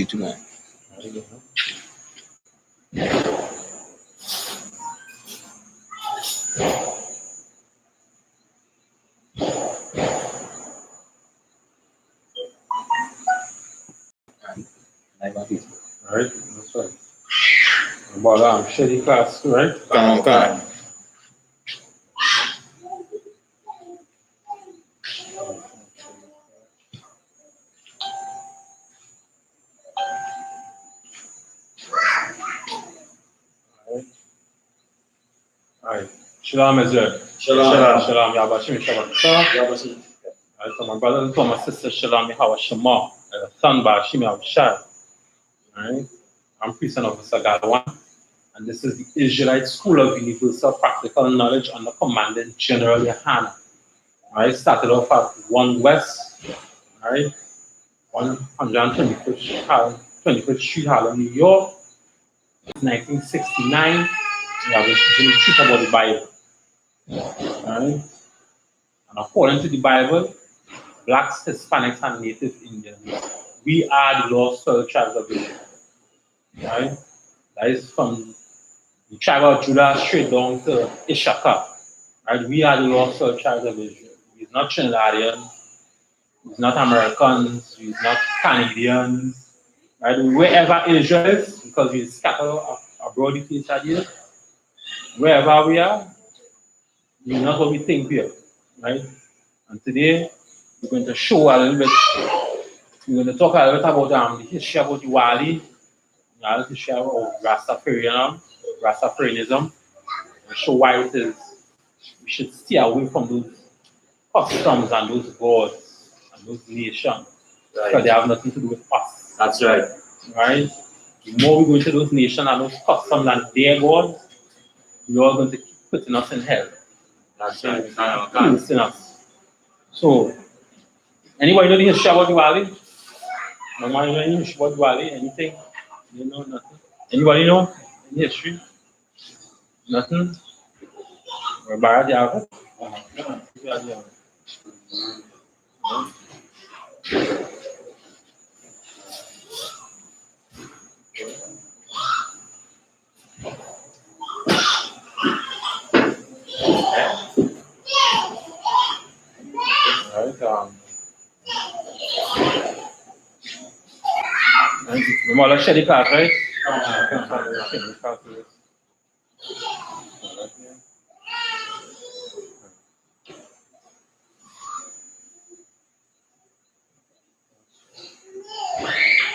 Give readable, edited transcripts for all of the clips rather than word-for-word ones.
too, man. All right, that's right. About shady class, right? Come on. Alright. Shalom, Israel. Shalom. Yabashim Shabbat. Alright, so my brothers and my sisters, Shalom, Yahweh Shema. Son Bashim Yahweh. Alright. I'm priest and officer Gadwan. And this is the Israelite School of Universal Practical Knowledge under Commandant General YAHANNA. Alright, started off at 1 West, alright, 125th Street, Harlem, New York. 1969. We have been teaching about the Bible. Alright. And according to the Bible, blacks, Hispanics, and Native Indians, we are the lost 12 tribes of Israel. Right? That is from the tribe of Judah straight down to I.S.U.P.K. Right? We are the lost 12 tribes of Israel. He's not Trinidadian, he's not Americans, he's not Canadians. Right? Wherever Israel is, because we scattered abroad the face of the earth, wherever we are, we're not what we think we are. Right? And today, we're going to show a little bit, we're going to talk a little bit about the history about Diwali, the history of Rastafarianism, and show why it is we should stay away from those customs and those gods and those nations, because they have nothing to do with us. That's right. Right? The more we go into those nations and those customs and their gods, we are going to keep putting us in hell. That's right. Us. So, anybody know the history about Divali? Nobody know any history about Divali? Anything? You know nothing? Anybody know any history? Nothing? We're bad, yeah. Remember, let's share the class, right?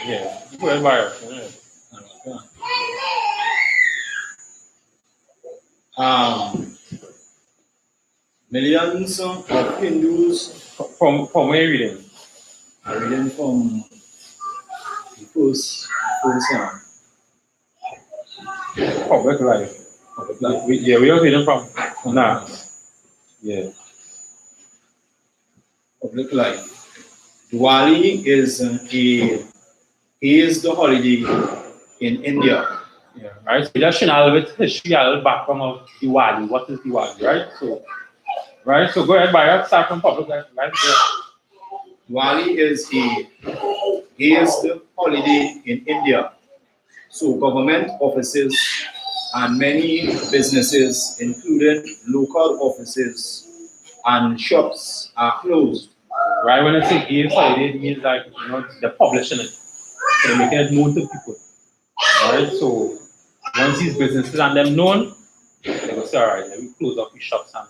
Yeah, go ahead, Mario. Millions of Hindus. From where you reading? I'm reading from the first Public life. Yeah, we are reading from now. Yeah. Public life. Diwali is the holiday in India. Yeah. Right. So just showing a little bit history, a little background of Diwali. What is Diwali, right? So go ahead, Byron. Start from public life. Right? Diwali is the holiday in India. So government offices and many businesses, including local offices and shops, are closed. Right, when I say gay holiday, it means like, you know, they're publishing it. So they're making it known to people. Alright, so once these businesses and them known, they go say, alright, let me close up the shops and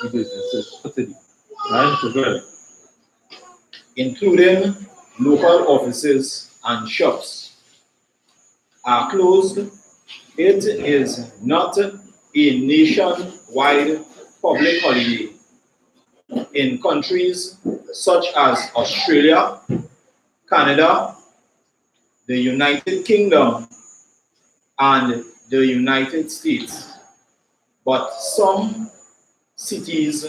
the businesses for today. Right, so good. Including local offices and shops are closed. It is not a nationwide public holiday. In countries such as Australia, Canada, the United Kingdom, and the United States, but some cities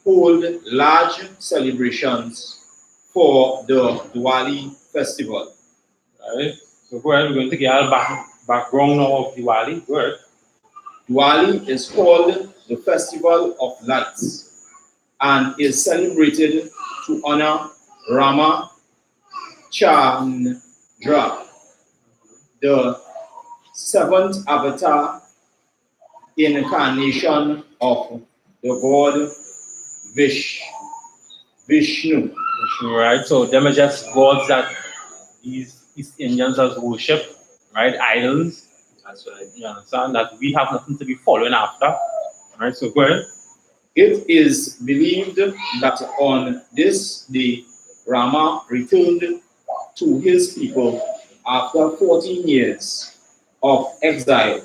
hold large celebrations for the Diwali festival. Right. So go ahead, we're going to get our background now of Diwali. Go ahead. Diwali is called the Festival of Lights and is celebrated to honor Rama Chandra, the seventh avatar incarnation of the god Vishnu. Right, so them are just gods that these East Indians has worship, right? Idols. That's right. You understand that we have nothing to be following after. Right, so go ahead. It is believed that on this day, Rama returned to his people after 14 years of exile,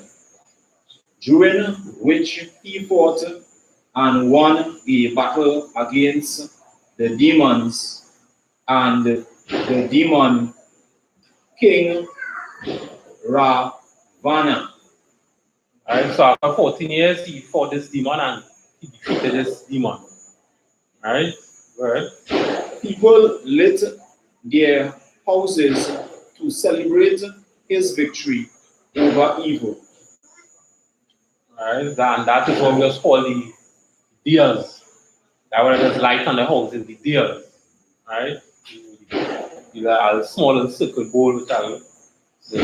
during which he fought and won a battle against the demons and the demon king Ravana. Alright, so after 14 years, he fought this demon and he defeated this demon. Alright, right. People lit their houses to celebrate his victory over evil. Alright, and that is what we just call the deers. That was just light on the house is the deers. Right? You got a small circle bowl with a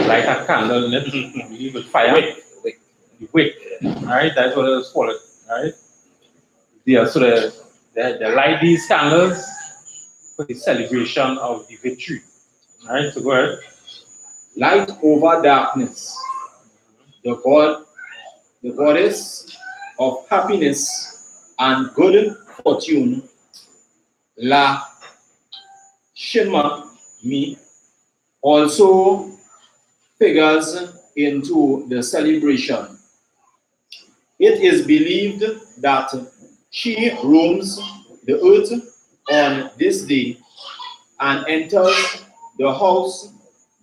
light a candle in it, you leave it fire. The wick. Alright, that's what it's called. Right? Yeah, so they light these candles for the celebration of the victory. Alright, so go ahead. Light over darkness. The goddess of happiness and good fortune, La Shima also figures into the celebration. It is believed that she roams the earth on this day and enters the house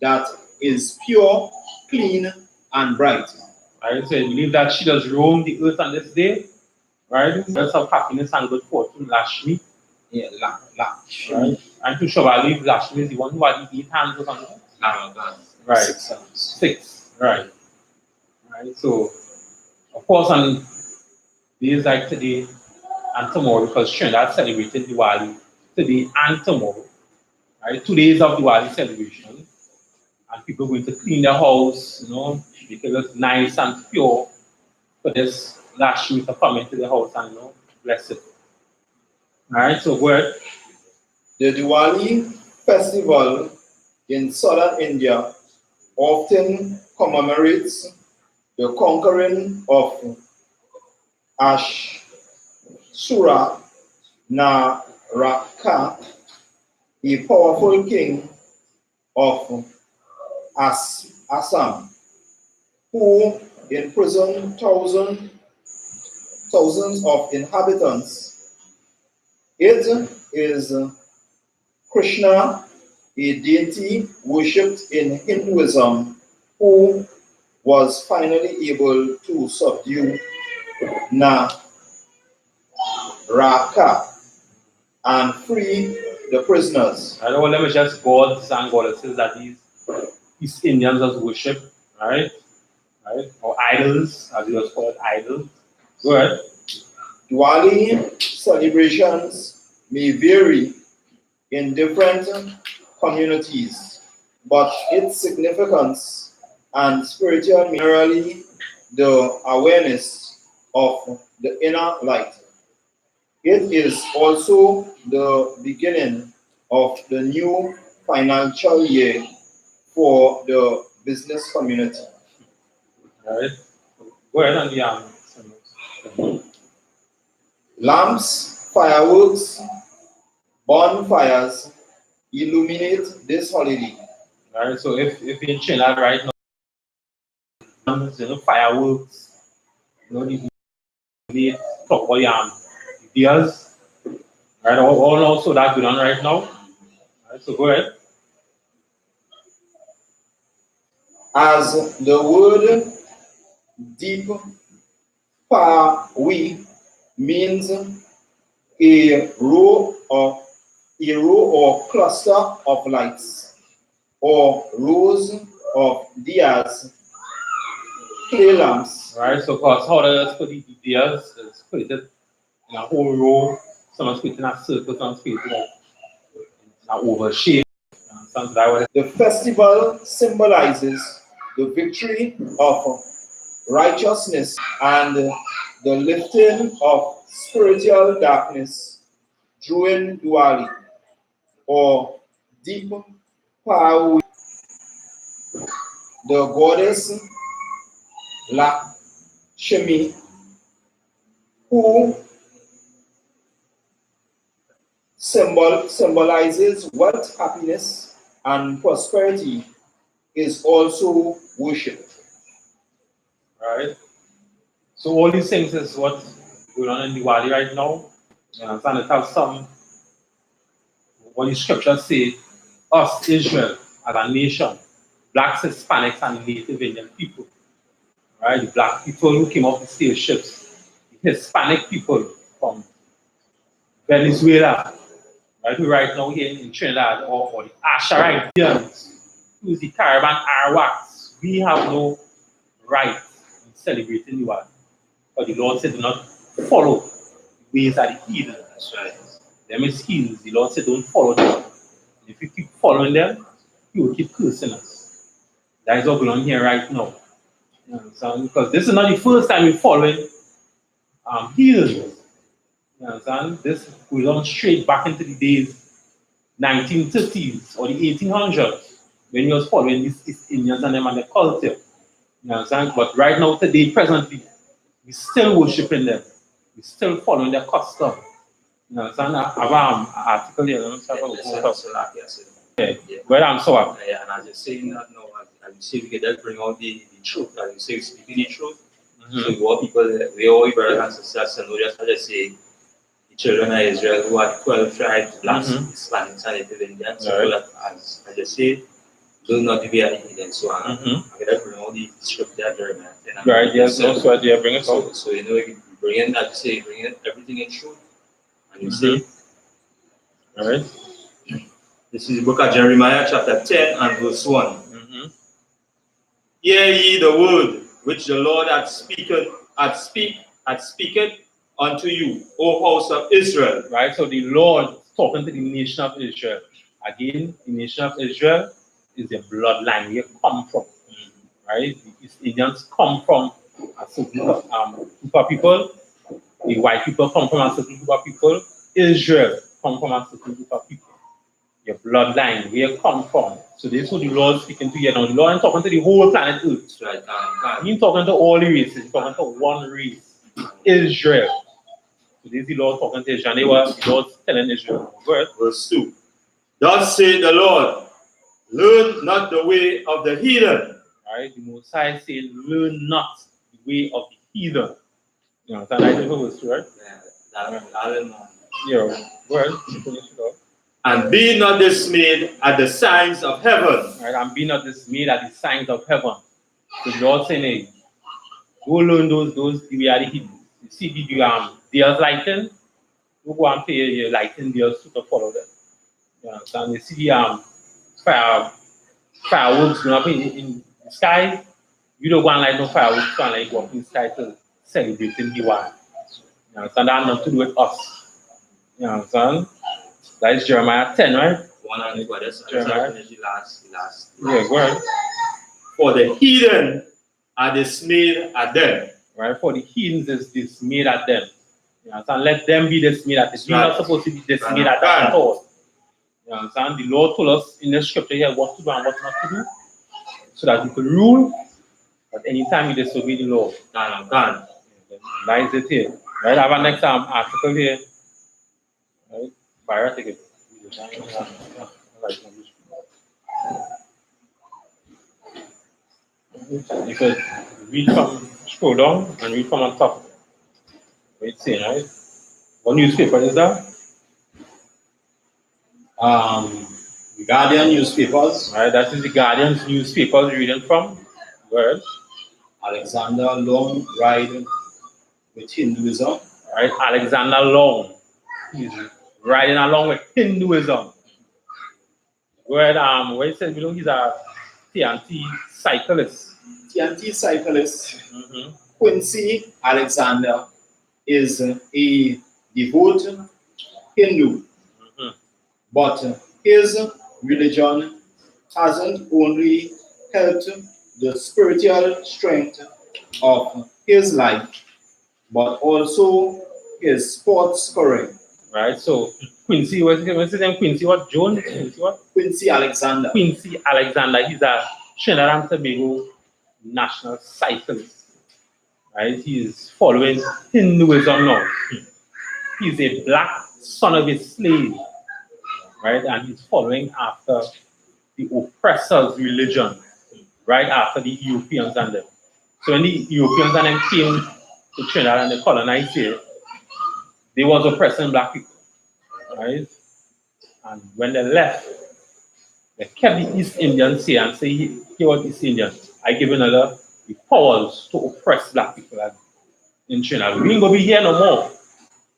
that is pure, clean, and bright. Right, so I believe that she does roam the earth on this day, right? That's of happiness and good fortune, Lashmi. Yeah, Right? And to show I believe Lashmi is the one who had the 8 hands or something. Right. 6 hands. 6. Right. Right. So of course on days like today and tomorrow, because Trinidad celebrated Diwali today and tomorrow. Right? 2 days of Diwali celebration. And people are going to clean their house, you know, make it look nice and pure for this Lashmi to come into the house and, you know, bless it. Alright, so go ahead. The Diwali festival in southern India often commemorates the conquering of Ashura Naraka, a powerful king of Assam, who imprisoned thousands of inhabitants. It is Krishna, a deity worshipped in Hinduism, who was finally able to subdue Naraka and free the prisoners. I don't want them to just gods and goddesses that these East Indians just worship, right? Right? Or idols, as you just call it, idols. Go ahead. Diwali celebrations may vary in different communities, but its significance and spiritual merely the awareness of the inner light. It is also the beginning of the new financial year for the business community. Right? Go ahead and Lamps, fireworks, bonfires illuminate this holiday. Right? So if in Trinidad right now, you know, fireworks, you know, the talk about ideas, right? All also that going on right now. Right? So go ahead. As the word deep we means a row or cluster of lights or rows of diyas, clay lamps. Right, so because how does put the ideas is put it in a whole row, some is put in a circle, some is put in an oval shape. The festival symbolizes the victory of righteousness and the lifting of spiritual darkness during Diwali or deep power. The goddess Lakshmi, who symbolizes wealth, happiness, and prosperity, is also worshipped. Right? So all these things is what's going on in Diwali right now. You understand? It has some, what the scriptures say, us, Israel, as a nation, blacks, Hispanics, and Native Indian people. Right? The black people who came off the slave ships, the Hispanic people from Venezuela, right? Who right now here in Trinidad, or the Asherites, who's the Caribbean Arawaks. We have no right in celebrating Diwali. But the Lord said, do not follow the ways of the heathen. That's right. Them is heathens. The Lord said, don't follow them. If you keep following them, He will keep cursing us. That is what's going on here right now. You understand? Because this is not the first time we're following heathens. You understand? This goes on straight back into the days 1930s or the 1800s when he was following these East Indians and them and their culture. You understand? But right now, today, presently, we still worshiping them. We still following their custom. You understand? I have an article here. Well, I'm sorry. Yeah, and as you're saying that now, as you say, we can bring out the truth, as you say, speaking the truth. So what people, we all brothers and sisters, and we just have to say, the children of Israel who are 12 tribes, blacks, Hispanics, and Native Indians, so that as you say, do not be a heathen. So I'm going to bring all the scripture Jeremiah. Right, yes, that's what they are bringing out. So you know, you bring in that, say, bring in everything in truth, and you say, all right. This is the book of Jeremiah, chapter 10 and verse 1. Hear ye the word which the Lord hath speaketh unto you, O house of Israel. Right, so the Lord talking to the nation of Israel. Again, the nation of Israel is the bloodline where you come from. Right? The East Indians come from a certain group of people. The white people come from a certain group of people. Israel come from a certain group of people. Your bloodline, where you come from. So this is what the Lord is speaking to you now. The Lord is talking to the whole planet Earth. Right. He's talking to all the races. He's talking to one race, Israel. So this is the Lord talking to Israel. The Lord telling Israel. Go ahead. Verse 2. Thus saith the Lord, learn not the way of the heathen. Right? The Most High said, learn not the way of the heathen. You know, that's verse 2, right? Yeah. Go ahead. And be not dismayed at the signs of heaven. Right? And be not dismayed at the signs of heaven. So the Lord saying, hey, go learn those the way of the heathen. You see the deer's lighting, go and pay your lighting deers to follow them. You understand? You see the fireworks going up in the sky. You don't go and light no fireworks, go and like go up in the sky to celebrate in Diwali. You understand? That has nothing to do with us. You understand? That is Jeremiah 10, right? Jeremiah. Yeah, go ahead. For the heathen are dismayed at them. Right? For the heathens is dismayed at them. You understand? Let them be dismayed at them. We're not supposed to be dismayed at them at all. You understand? The Lord told us in the scripture here what to do and what not to do, so that we could rule. But anytime you disobey the law, that is it here. Right? I have a next article here. Right? Byra, take it. You could read from, scroll down and read from on top. What it's saying, right? What newspaper is that? The Guardian newspapers. Right, that is the Guardian's newspapers reading from. Where? Alexander Long ride with Hinduism. Right, Alexander Long. He's riding along with Hinduism. Where what he said, you know, he's a TNT cyclist. TNT cyclist. Quincy Alexander is a devout Hindu, but his religion hasn't only helped the spiritual strength of his life, but also his sports scoring. Right? So Quincy, what's his name? Quincy what? Jones? Quincy what? Quincy Alexander. Quincy Alexander. He's a Trinidad and Tobago national cyclist. Right? He's following Hinduism now. He's a black son of a slave. Right? And he's following after the oppressor's religion. Right after the Europeans and them. So when the Europeans and them came to Trinidad and they colonized here, they was oppressing black people. Right? And when they left, they kept the East Indians here and say, here are East Indians. I give another the powers to oppress black people in Trinidad. We ain't gonna be here no more.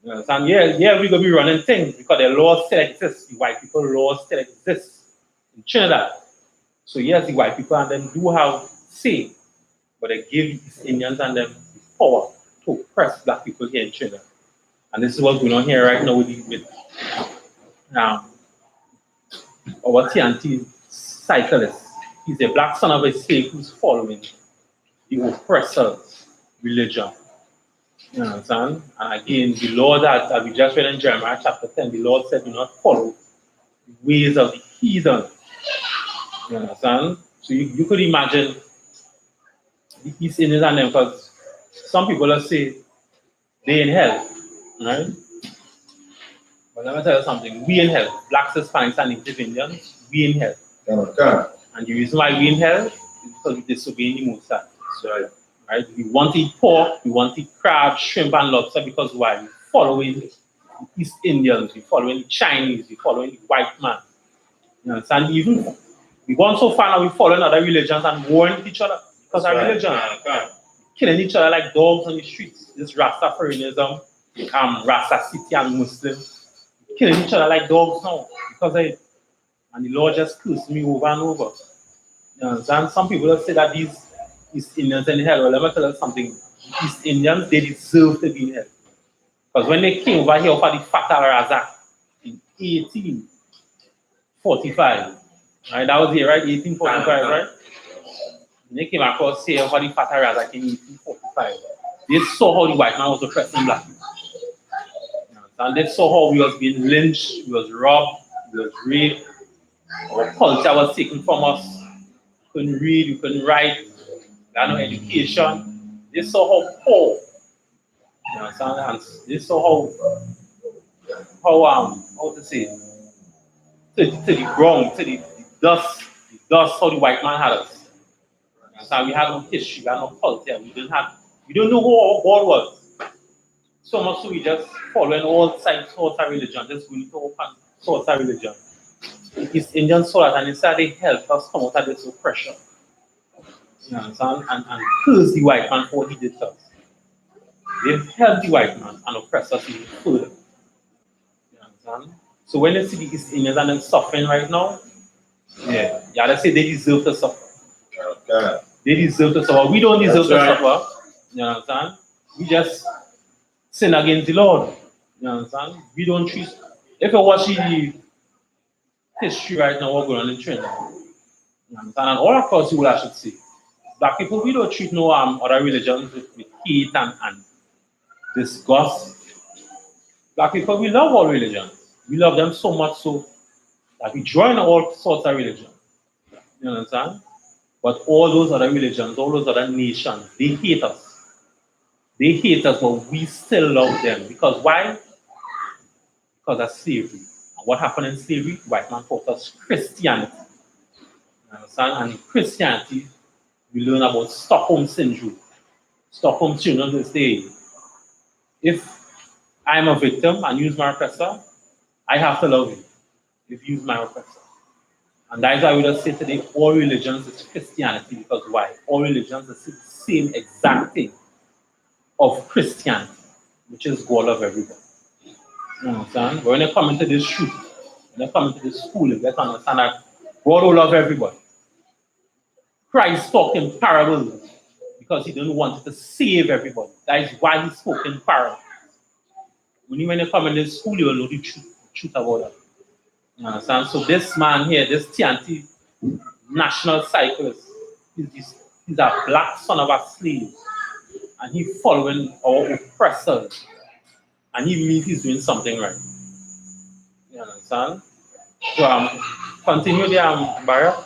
You understand? Yeah, we're gonna be running things because the laws still exist. The white people laws still exist in Trinidad. So yes, the white people and them do have say, but they give East Indians and them the power to oppress black people here in Trinidad. And this is what's going on here right now with our TNT cyclist. He's a black son of a slave who's following the oppressor's religion. You understand? And again, the law that we just read in Jeremiah chapter 10, the Lord said, do not follow the ways of the heathen. You understand? So you could imagine the East Indians and them, because some people will say they in hell, right? But let me tell you something, we in hell, blacks, Hispanics, and Native Indians, we in hell. Okay. And the reason why we in hell is because we disobey the Most High. Right? We want to eat pork, we want to eat crab, shrimp, and lobster because why? We're following the East Indians, we're following the Chinese, we're following the white man. You understand? Even we gone so far now, we're following other religions and warring each other because our religion. Killing each other like dogs on the streets. This Rastafarianism, Rasta City and Muslim. Killing each other like dogs now because of it. And the Lord just cursed me over and over. You understand? Some people say that these East Indians in hell. Well, let me tell you something. East Indians, they deserve to be in hell. Because when they came over here for the Fatal Razak in 1845, right? That was here, right? 1845, right? When they came across here for the Fatal Razak in 1845, they saw how the white man was oppressing black people. And they saw how we was being lynched, we was robbed, we was raped, our culture was taken from us. We couldn't read, we couldn't write, we had no education. They saw how poor, you understand? And they saw how to say, to the ground, to the dust, how the white man had us. So we had no history, we had no culture, we don't know who our God was. So much so we just following all sorts of religion, just going to open sorts of religion. East Indian saw that and instead they helped us come out of this oppression. You understand? And curse the white man for what he did to us. They've helped the white man and oppressed us even further. You understand? So when they see the East Indians and them suffering right now, they say they deserve to suffer. Okay. They deserve to suffer. We don't deserve to suffer. You understand? We just sin against the Lord. You understand? We don't treat. If you watch the history right now, what's going on in Trinidad, you understand? And all across the world, I should say, black people, we don't treat no other religions with hate and disgust. Black people, we love all religions. We love them so much so that we join all sorts of religions. You understand? But all those other religions, all those other nations, they hate us. They hate us, but we still love them. Because why? Because of slavery. And what happened in slavery? White man taught us Christianity. You understand? And in Christianity, we learn about Stockholm Syndrome. Stockholm Syndrome is the if I'm a victim and use my oppressor, I have to love you if you use my oppressor. And that is why we just say today all religions is Christianity, because why? All religions is the same exact thing of Christianity, which is God love everybody. You understand? But when they come into this truth, when they come into this school, they get to understand that God will love everybody. Christ talked in parables because he didn't want to save everybody. That is why he spoke in parables. When you come in this school, you will know the truth about that. You understand? So this man here, this TNT national cyclist, is he's a black son of a slave, and he following our oppressors, and he means he's doing something right. You understand? So continue there, Barra.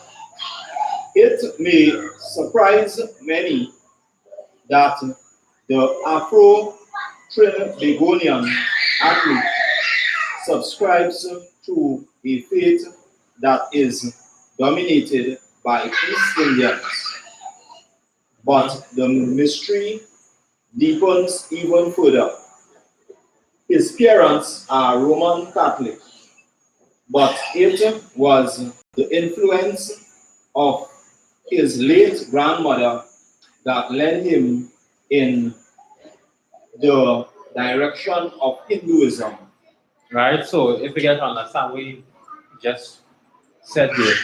It may surprise many that the Afro-Trinbagonian athlete subscribes to a faith that is dominated by East Indians. But the mystery deepens even further. His parents are Roman Catholic, but it was the influence of his late grandmother that led him in the direction of Hinduism. Right? So if you get to understand what you just said there,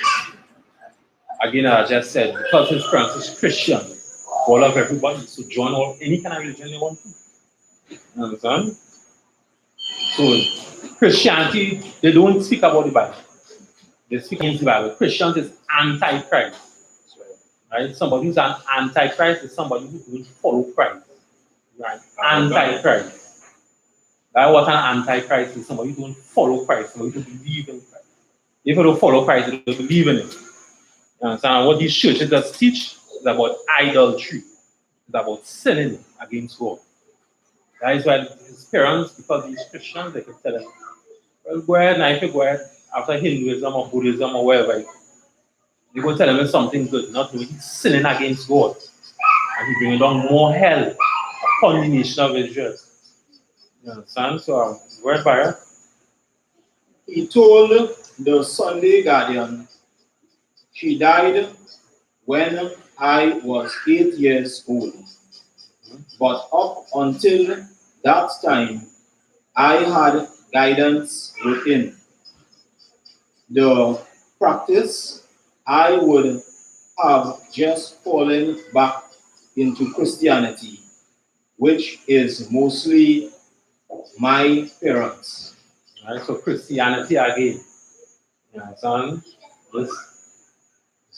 again, I just said, because his parents is Christian, all of everybody to join all any kind of religion they want to. You understand? So Christianity, they don't speak about the Bible. They speak against the Bible. Christians is anti-Christ. Right? Somebody who's an anti-Christ is somebody who don't follow Christ. Right? Anti-Christ. That's what an anti-Christ is. Somebody who don't follow Christ, somebody who believe in Christ. If you don't follow Christ, you don't believe in it. You understand? What these churches just teach is about idolatry. It's about sinning against God. That is why his parents, because he's Christians, they can tell him, well, go ahead, now if you go ahead after Hinduism or Buddhism or wherever, you go tell him it's something good, not doing he's sinning against God. And he's bringing down more hell upon the nation of Israel. You understand? So, word by He told the Sunday Guardian, she died when I was 8 years old. But up until that time, I had guidance within. The practice, I would have just fallen back into Christianity, which is mostly my parents. Right? So Christianity again. You understand? This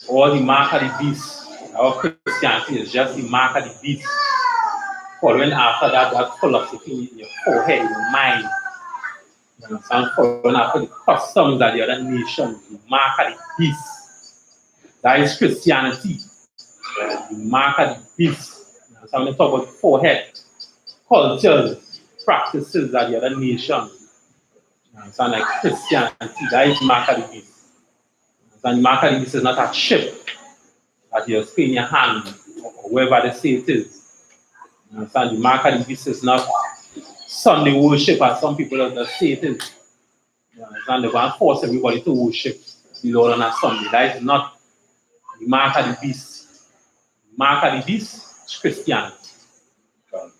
all the mark of the beast. Our Christianity is just the mark of the beast. Following after that philosophy in your forehead, in your mind. You understand? Following after the customs of the other nations, the mark of the beast. That is Christianity. The mark of the beast. You understand? When they talk about forehead, cultures, practices of the other nations. You understand? Like Christianity, that is the mark of the beast. And the mark of the beast is not a chip that you spin in your hand or wherever they say it is. You understand? The mark of the beast is not Sunday worship as some people that say it is. You understand? They want to force everybody to worship the Lord on a Sunday. That is not the mark of the beast. The mark of the beast is Christianity.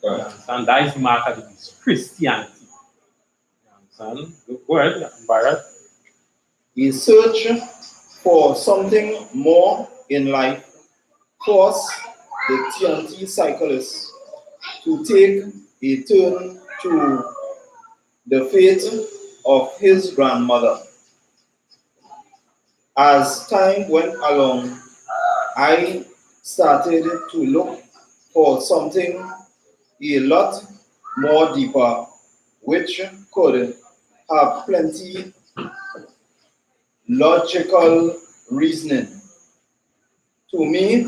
You understand? That is the mark of the beast. Christianity. You understand? Go ahead, Barrett. A search for something more in life forced the TNT cyclist to take a turn to the faith of his grandmother. As time went along, I started to look for something a lot more deeper, which could have plenty logical reasoning to me,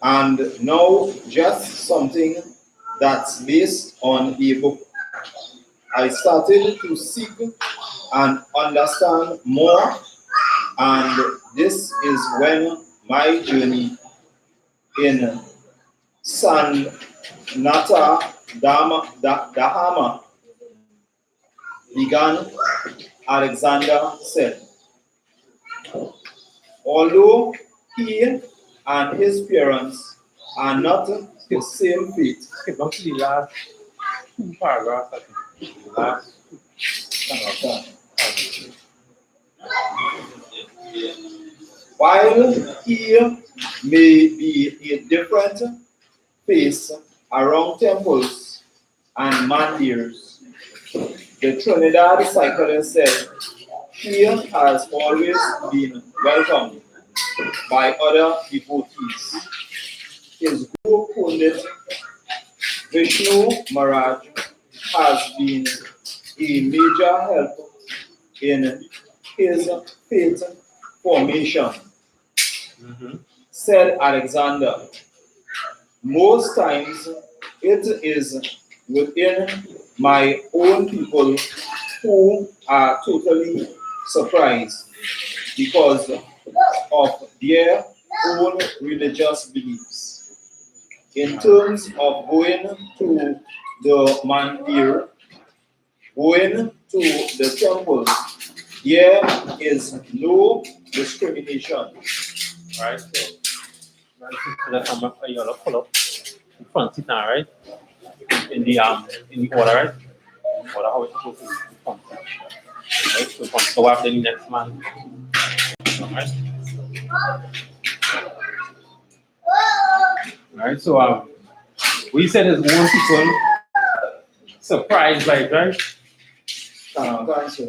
and now just something that's based on a book. I started to seek and understand more, and this is when my journey in Sanata Dharma began. Alexander said. Although he and his parents are not the same faith, Okay, back to the last two paragraphs, I think. The last while he may be a different face around temples and mandirs, the Trinidad cyclist said he has always been welcomed by other devotees. his Guru Pundit Vishnu Maharaj has been a major help in his faith formation, said Alexander. Most times it is within my own people who are totally surprised because of their own religious beliefs. In terms of going to the mandir, going to the temple, there is no discrimination. Right, so that's how much you have to pull up the front seat now, right? In the order, right? Order how it's supposed to be the front seat. Right? So from so after the next man. Alright. Alright, so we said there's one people surprised by it, right? Right.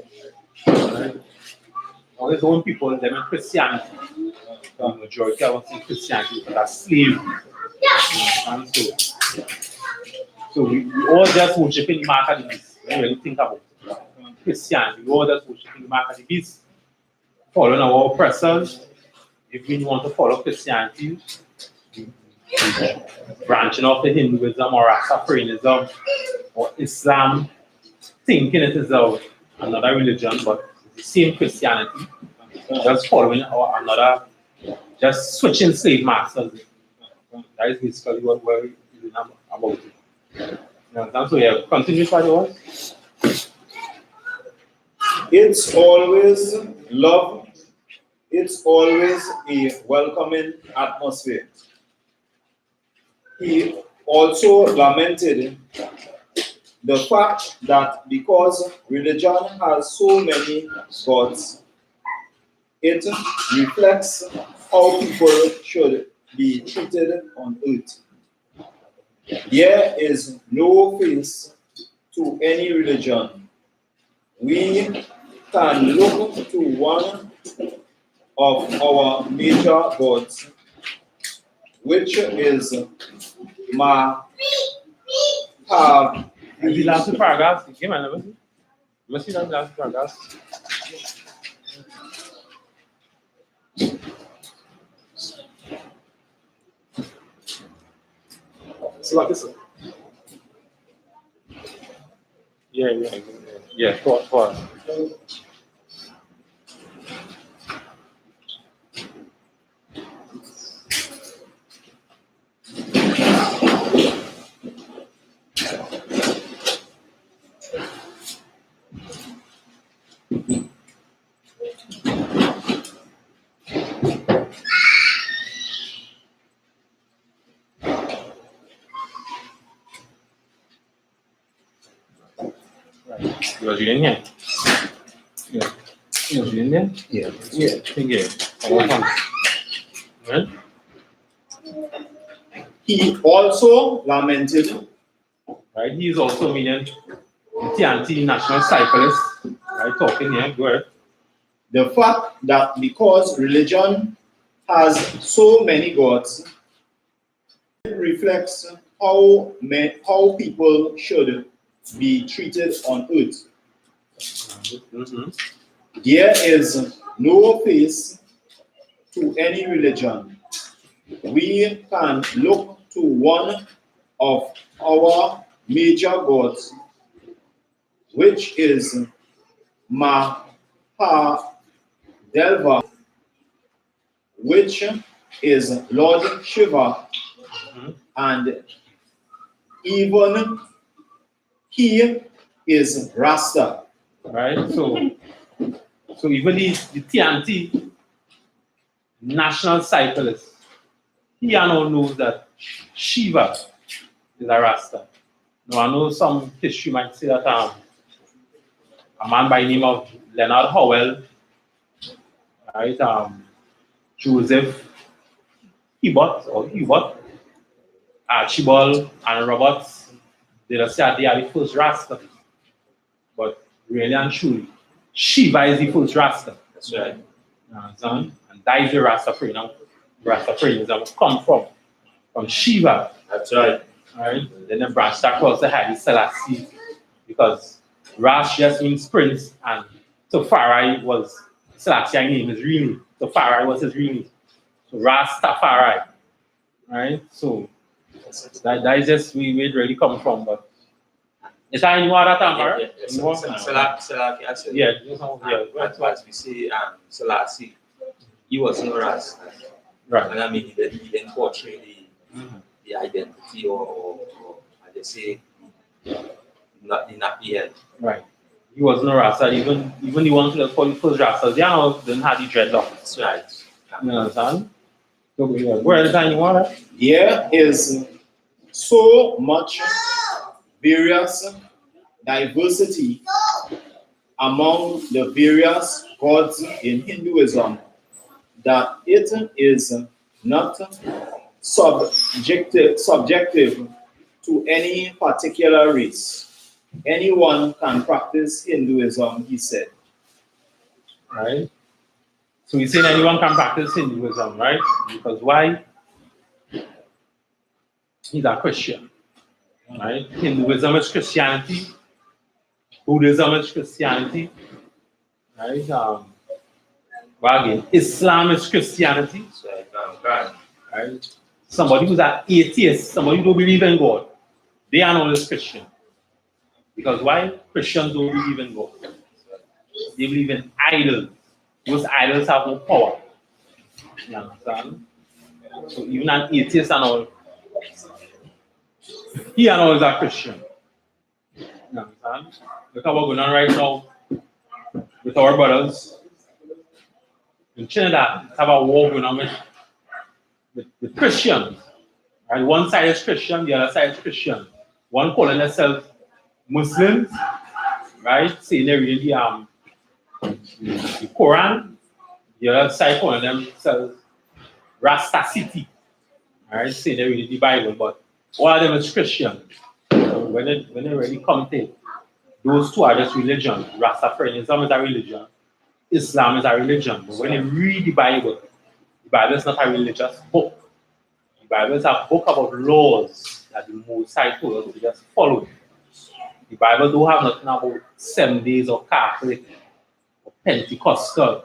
All these own people, them in Christianity. The majority of us in Christianity are slaves. And so we all just worshiping the mark of the beast. When you really think about it. Christianity, we all just worshiping the mark of the beast. Following our oppressors. If we want to follow Christianity, branching off to Hinduism or Rastafarianism or Islam, thinking it is another religion, but it's the same Christianity. Just following another, just switching slave masters. That is basically what we're doing about it. You understand? So yeah, continue for yours. It's always love. It's always a welcoming atmosphere. He also lamented the fact that because religion has so many gods, it reflects how people should be treated on earth. There is no face to any religion. We can look to one of our major gods, which is The last paragraph, give me another. Let's see that last paragraph. So like this. Yeah. For. You was reading here? Yeah. You was reading there? Yeah. Right? He also lamented. Right? He is also meaning the anti-national cyclist. Right? Talking here. Go ahead. The fact that because religion has so many gods, it reflects how people should be treated on earth. There is no face to any religion. We can look to one of our major gods, which is Mahadelva, which is Lord Shiva, and even he is Rasta. Right? So even the TNT national cyclist, he now knows that Shiva is a Rasta. Now I know some history might say that a man by the name of Leonard Howell, right? Joseph Hubert, Archibald and Roberts, they just said they are the first Rasta. But really and truly, Shiva is the first Rasta. That's right. And that is where Rastafarianism come from. from Shiva. That's right. Right? Then they branched across the Haile Selassie because Ras just means prince and Tafari was Selassie name is real name. Tafari was his real name. So Rastafari. Right? So that is just where it really come from. But is that any more that time, right? Selassie. Yeah. As we say, Selassie, he was no Ras. Right. And I mean, he didn't portray the identity or I just say, not the nappy head. Right. He was no Rasta. Even the ones who called the first Rastas, they didn't have the dreadlocks. That's right. You understand? So, where is that you want? There is so much various diversity among the various gods in Hinduism that it is not subjective to any particular race. Anyone can practice Hinduism, he said. Right? So he's saying anyone can practice Hinduism, right? Because why? He's a Christian. Right? Hinduism is Christianity. Buddhism is Christianity. Right? Well, again, Islam is Christianity. Right? Somebody who's an atheist, somebody who don't believe in God, they are not as Christian. Because why? Christians don't believe in God. They believe in idols. Those idols have no power. You understand? So even an atheist and all, he and all is a Christian. You understand? Look at what's going on right now with our brothers in Trinidad. Have a war going on with Christians. Right? One side is Christian, the other side is Christian. One calling themselves Muslims, right? Saying they're reading the Quran. The other side calling themselves Rasta City, right? Saying they're reading the Bible, but all of them is Christian. So when they really come to it, those two are just religion. Rastafarianism is a religion. Islam is a religion. But when you read the Bible is not a religious book. The Bible is a book about laws that the Most High told us to just follow. The Bible don't have nothing about 7 days or Catholic or Pentecostal,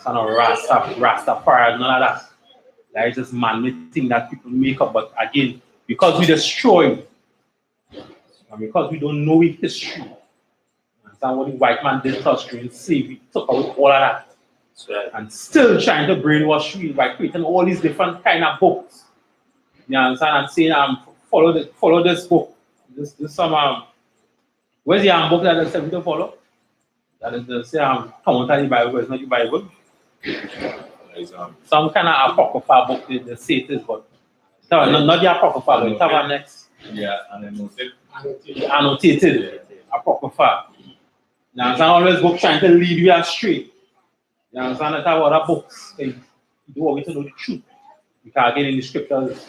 Rastafari, none of that. That is just man-made thing that people make up. But again, because we destroy, and because we don't know its history, understand what the white man did to us during slavery, took out all of that. Right. And still trying to brainwash you by creating all these different kind of books. You understand? And saying, follow this book. This some where's the book that said we don't follow? That is the say counter the Bible, but it's not the Bible. Some kind of apocryphal book they say it is, but not the apocryphal, but have next. Yeah, and annotated apocryphal. You understand? All those books trying to lead you astray. You understand? That's how other books you don't want to know the truth. Because again in the scriptures,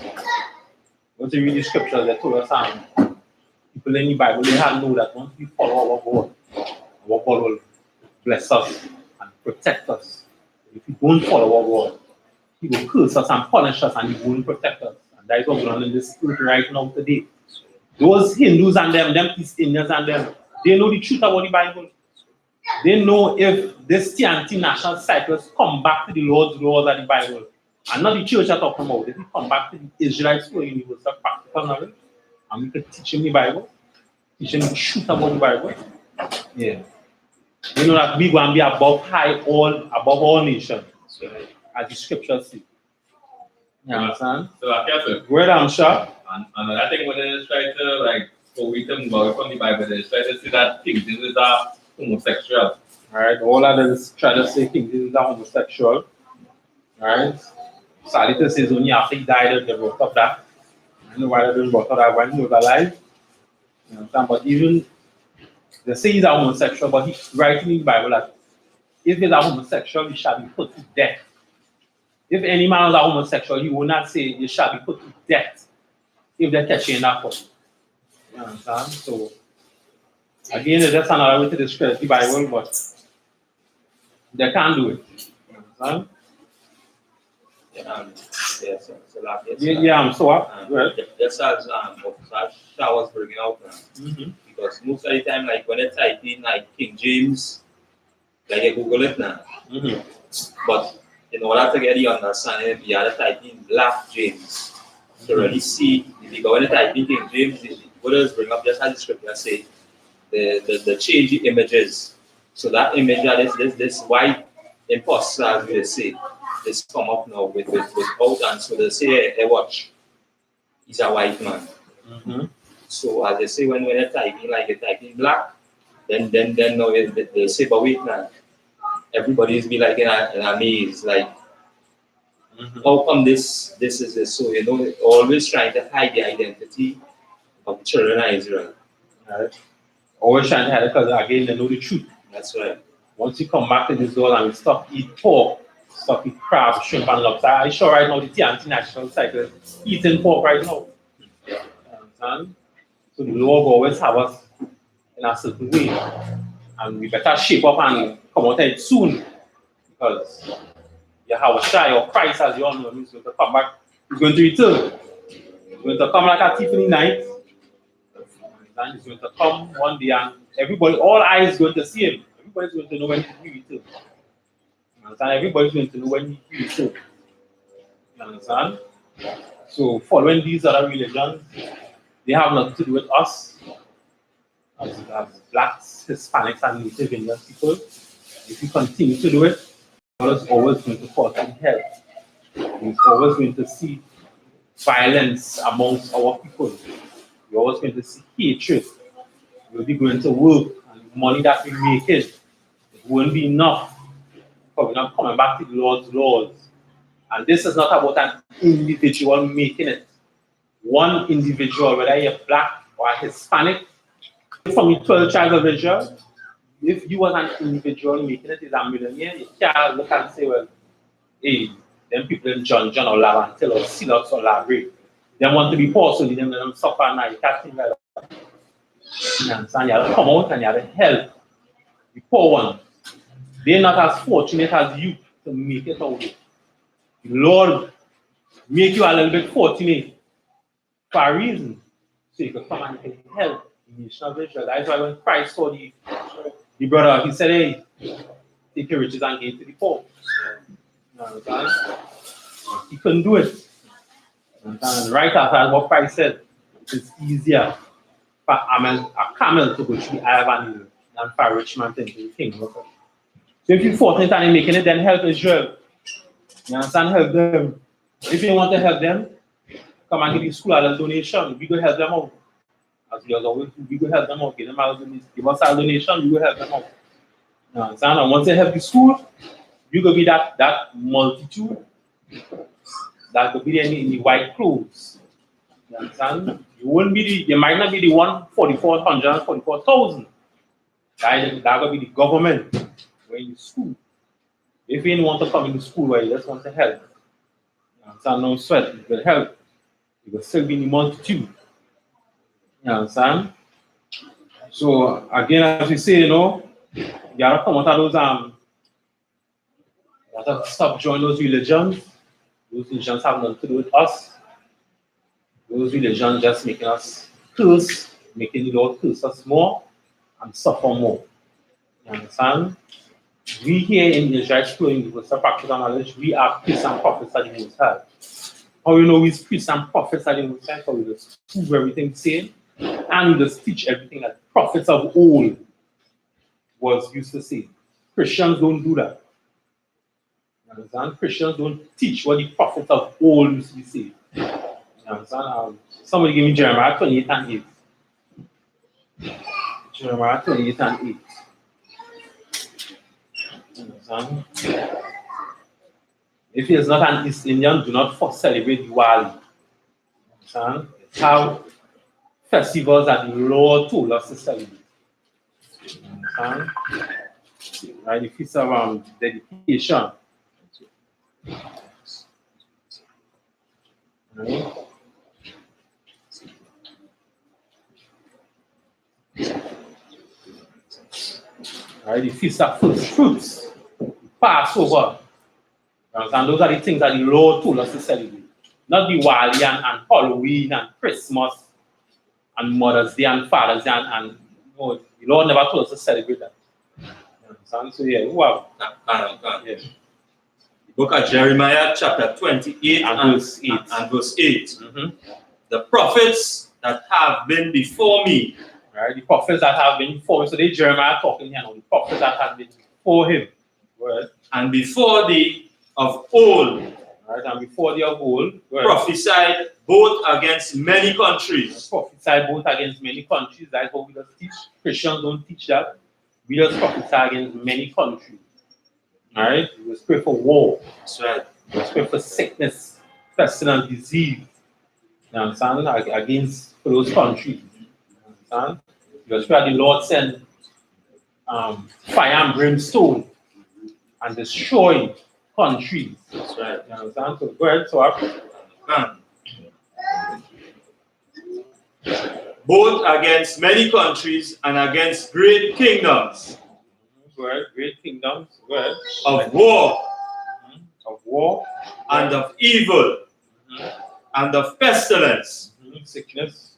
once you read the scriptures, they told us people in the Bible, they have know that once we follow our God will bless us and protect us. If we don't follow our God, He will curse us and punish us and He won't protect us. And that is what's going on in this spirit right now today. Those Hindus and them East Indians and them, they know the truth about the Bible. They know if this TNT national cycles come back to the Lord's laws of the Bible, and not the church are talking about, if we come back to the Israelite school universal practical knowledge, and we can teach them the Bible, teach them the truth about the Bible. Yeah. You know that we going to be above all nations, as the scriptures say. You understand? So I guess where I'm sure. And I think when they try to like go with them from the Bible, they try to say that King Jesus is a homosexual. Alright, all of them try to say King Jesus is a homosexual. Alright. Sadly to say only after he died they brought up that. I don't know why they didn't brought up that when he was alive. You understand? But even they say he's a homosexual, but he's writing in the Bible that if he's a homosexual, he shall be put to death. If any man is a homosexual, he will not say you shall be put to death if they catch you in that point. You understand? So again, it's just another way to discredit the Bible, but they can't do it. You understand? Yes, so that, yes, Yeah, so what? Well, just as Officer Shah was bringing out now, because most of the time, like when they type in like King James, like you Google it now, but in order to get the understanding, you have to type in Black James to really see, because when you type in King James, what does bring up just as the scripture say, the change the images. So that image that this white imposter, as they say, this come up now with out, and so they say, hey, watch, he's a white man. So as they say, when they type in like they type in black, then now they say, but wait now, everybody's be like in a maze, like how come this is this? So always trying to hide the identity of the children of Israel. right. Always trying to hide it because again they know the truth. That's right. Once you come back to this world and we stop eat pork, stop eat crab, shrimp and lobster. I'm sure right now the anti-national cycle is eating pork right now. You understand? So the Lord always have us in a certain way. And we better shape up and come out of it soon. Because Yahweh or Christ, as you all know, is going to come back. He's going to return. He's going to come like a thief in the night. And he's going to come one day and everybody, all eyes going to see him. Everybody's going to know when he returns. You understand? Everybody's going to know when he returns. You understand? So following these other religions, they have nothing to do with us. As blacks, Hispanics, and Native Indian people. If you continue to do it, God is always going to cause some help. He's always going to see violence amongst our people. You're always going to see hatred. You'll be going to work, and the money that we make it won't be enough. Because we're not coming back to the Lord's laws. And this is not about an individual making it. One individual, whether you're black or Hispanic, from the 12 tribes of Israel, if you was an individual making it as a millionaire, you can't look and say, well, hey, them people in John or Lavantil or Silox or Labrie, they want to be poor, so they let them suffer now. You can't think like that. You understand? You have to come out and you have to help the poor ones. They're not as fortunate as you to make it out. The Lord make you a little bit fortunate for a reason. So you can come and you can help the nation of Israel. That's why when Christ saw the brother, he said, hey, take your riches and give to the poor. You understand? He couldn't do it. And right after what Christ said, it's easier for a camel to go through the eye of an needle than for a rich man to enter the kingdom of God. So if you're fortunate and making it, then help Israel. You understand? Help them. If you want to help them, come and give the school a little donation. We go help them out. As we always do, we go help them out. Give us a donation, we go help them out. You understand? And once they help the school, you go be that multitude that will be in the white clothes. You understand? You might not be the 144,000. That will be the government where in the school. If you want to come in the school where you just want to help, you understand? No sweat, you will help. You will still be in the multitude. You understand? So again, as we say, you gotta come out of those you have to stop joining those religions. Those religions have nothing to do with us. Those religions just making us curse, making the Lord curse us more and suffer more. You understand? We here in the Israelite flowing with the practical knowledge, we are priests and prophets of the Most High. How you know we priests and prophets of the Most High? So we just prove everything saying, and we just teach everything that prophets of old was used to say. Christians don't do that. You understand? Christians don't teach what the prophets of old used to be saying. You understand? Somebody give me Jeremiah 28 and 8. Jeremiah 28 and 8. You understand? If he is not an East Indian, do not first celebrate Diwali. You understand? It's how festivals that the Lord told us to celebrate. You understand? Right? The feast of dedication. Right? Right? The feast of first fruits, Passover. And those are the things that the Lord told us to celebrate. not Diwali and Halloween and Christmas and Mother's Day and Father's Day and no, the Lord never told us to celebrate that. You understand? So yeah, wow. Yeah. The book of Jeremiah, chapter 28 And verse 8. And verse 8. The prophets that have been before me. Right, the prophets that have been before him. So they Jeremiah talking here now. The prophets that have been before him. Right. And before thee of old. Right, and before thee of old. Right. Prophesied both against many countries. Prophesied both against many countries. That's what we just teach. Christians don't teach that. We just prophesy against many countries. Alright? We just pray for war. That's right. We just pray for sickness, pestilence, disease. You understand? Against for those countries. You understand? Because the Lord send fire and brimstone and destroy countries. That's right. You understand? So go ahead, so both against many countries and against great kingdoms. Go ahead, great kingdoms. Go ahead. Of war. Of war. And of evil. And of pestilence. Sickness.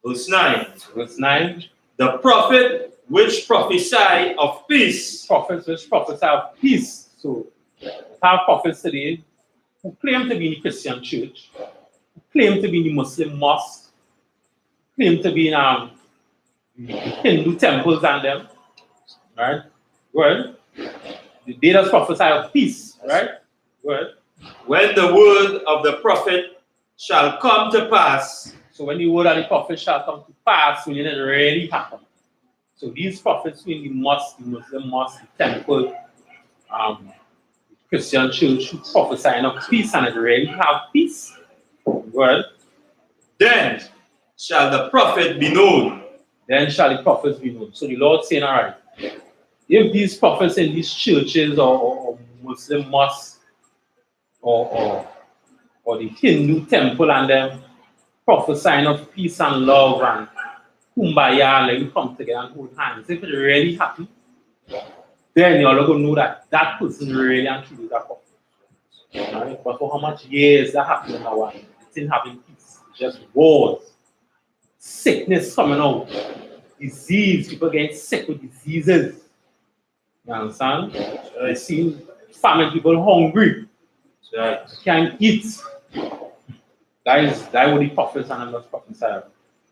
Verse 9. Verse 9. The prophet which prophesy of peace. Prophets which prophesy of peace. So, have prophets today who claim to be in the Christian church, who claim to be in the Muslim mosque, claim to be in Hindu temples and them. Right? Well, they just prophesy of peace. Right? Well, when the word of the prophet shall come to pass. So when the word of the prophet shall come to pass, when it already happened. So these prophets who in the mosque, the Muslim mosque, the temple, the Christian church who prophesying of peace and it already have peace. Well, then shall the prophet be known. Then shall the prophets be known. So the Lord saying, all right, if these prophets in these churches or Muslim mosques or the Hindu temple and them prophesying of peace and love and kumbaya, like we come together and hold hands. If it really happened, then you're going to know that that person really and truly is a prophet. Right? But for how much years that happened in our world, it didn't happen peace. It's just wars, sickness coming out, disease, people getting sick with diseases. You understand? I see famine, people hungry. Can't eat. That is what the prophets and the prophets are.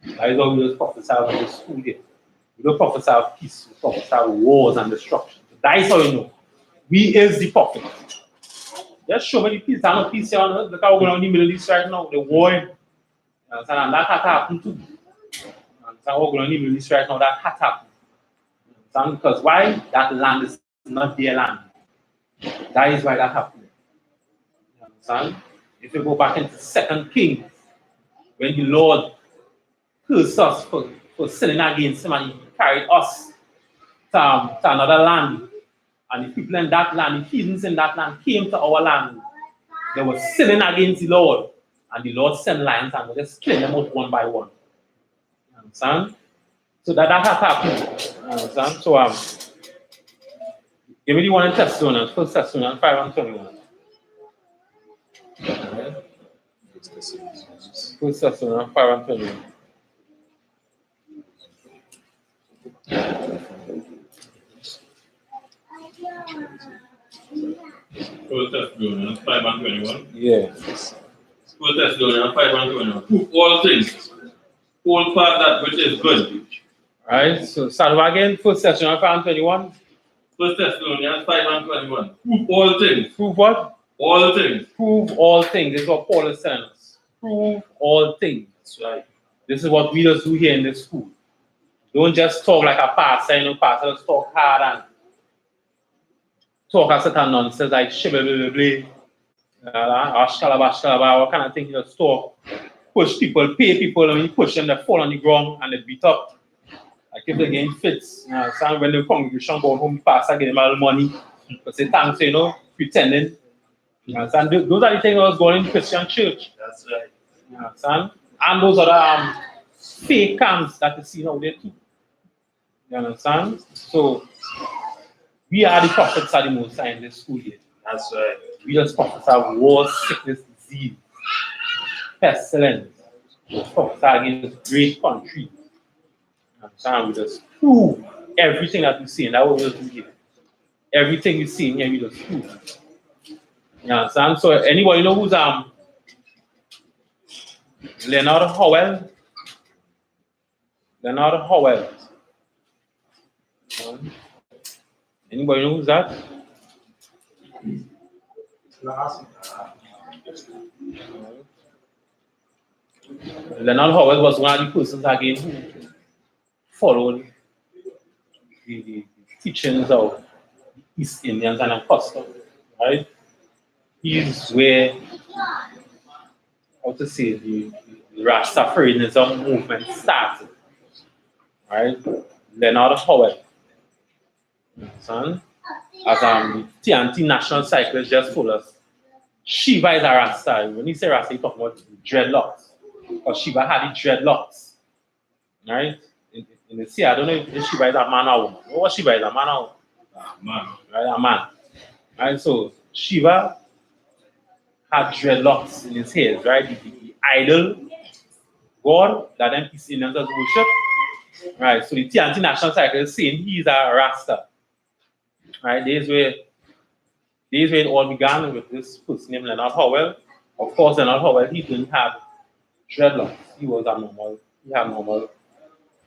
That is what we just prophesy in the school day. We don't prophesy of peace, we prophesy of wars and destruction. That is how you know. We is the prophet. Just show me the peace. I know peace here on earth. Look how we're going on in the Middle East right now. The war. You understand? And that had happened too. You understand what we're going on in the Middle East right now? That had happened. You understand? Because why? That land is not their land. That is why that happened. You understand? If you go back into 2 Kings, when the Lord cursed us for sinning against him and he carried us to another land, and the people in that land, the heathens in that land came to our land. They were sinning against the Lord, and the Lord sent lions and just killed them out one by one. You understand? So that has happened. You understand? So give me the one in Thessalonians, 1 Thessalonians 5:21. 1 Thessalonians 5:21. First Thessalonians 5:21. Yeah. 1 Thessalonians 5:21. Prove all things. Hold fast that which is good. Right. So start again. 1 Thessalonians 5:21. 1 Thessalonians 5:21. Prove all things. Prove what? All things. Prove all things. This is what Paul is telling us. Prove all things. That's right. This is what we just do here in this school. Don't just talk like a pastor, pastor just talk hard and talk a certain nonsense like shibble, what kind of thing you just talk. Push people, pay people, and when you push them, they fall on the ground and they beat up. Like if they're getting fits. So when the congregation go home, the pastor give them all money. But say thanks, pretending. Those are the things that was going in Christian church. That's right. You understand? And those are the fake camps that you see out there too. You understand? So we are the prophets of the Most High in this school here. That's right. We just prophets of war, sickness, disease. pestilence, fought against great country. And we just prove everything that we see, and that was what we do. Everything we see in here, we just prove. You understand? So anybody know who's Leonard Howell? Leonard Howell. Anybody know who's that? Leonard Howell was one of the persons again who followed the teachings of East Indians and their customs, right? He's where, how to say, the Rastafarianism movement started, right? Leonard Howell, son, as the anti-national cyclist just told us, Shiva is a Rasta. When he say Rasta, he talking about dreadlocks, because Shiva had the dreadlocks, right? In the sea, I don't know if Shiva is a man or woman. What Shiva is a man or woman? Man. Right, a man. Right, so Shiva had dreadlocks in his hair, right? The idol god that them East Indians worship. Right, so the anti-national cycle is saying he's a Rasta. Right, this where it all began with this person named Leonard Howell. Of course, Leonard Howell, he didn't have dreadlocks. He was a normal,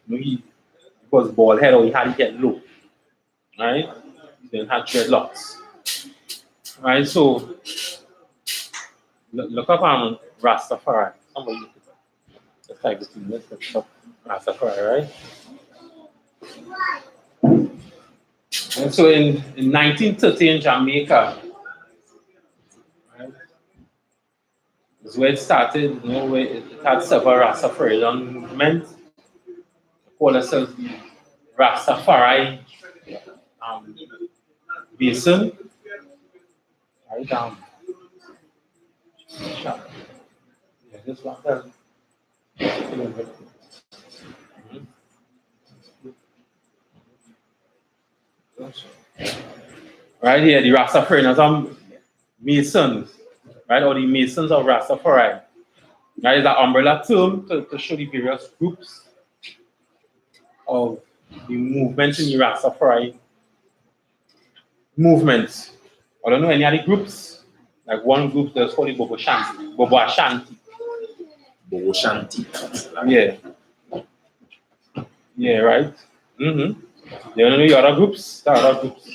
he was bald head or he had it get low. Right? He didn't have dreadlocks. Right, so look up on Rastafari. Somebody look it up. Let's type it in. Let's look up Rastafari, right? And so in 1930 in Jamaica, right, is where it started, you know, where it had several Rastafarian movements. They call themselves the Rastafari Basin. Right down. Yeah, this one there. Right here, the Rastafarianism Masons, right, or the Masons of Rastafari. Right, is an umbrella term to show the various groups of the movement in the Rastafari movement. I don't know any other groups. Like one group that's called the Bobo Ashanti. Bobo Shanti. Yeah. Yeah, right. Mm-hmm. You know the other groups? The other groups.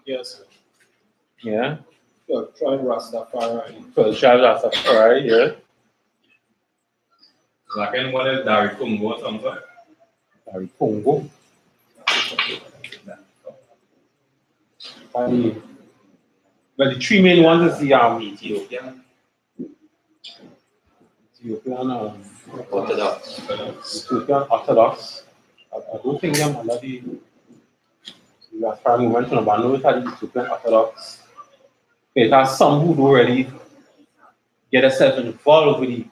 Yes. Yeah. Tribe Rastafari. So Tribe Rastafari, yeah. Like anyone else, Dari Congo or something? Dari Congo. But the three main ones is the Ethiopian. Orthodox. Ethiopian Orthodox. I don't think them under the Rastafari movement, but I know it had the Ethiopian Orthodox. It has some who don't really get themselves involved with the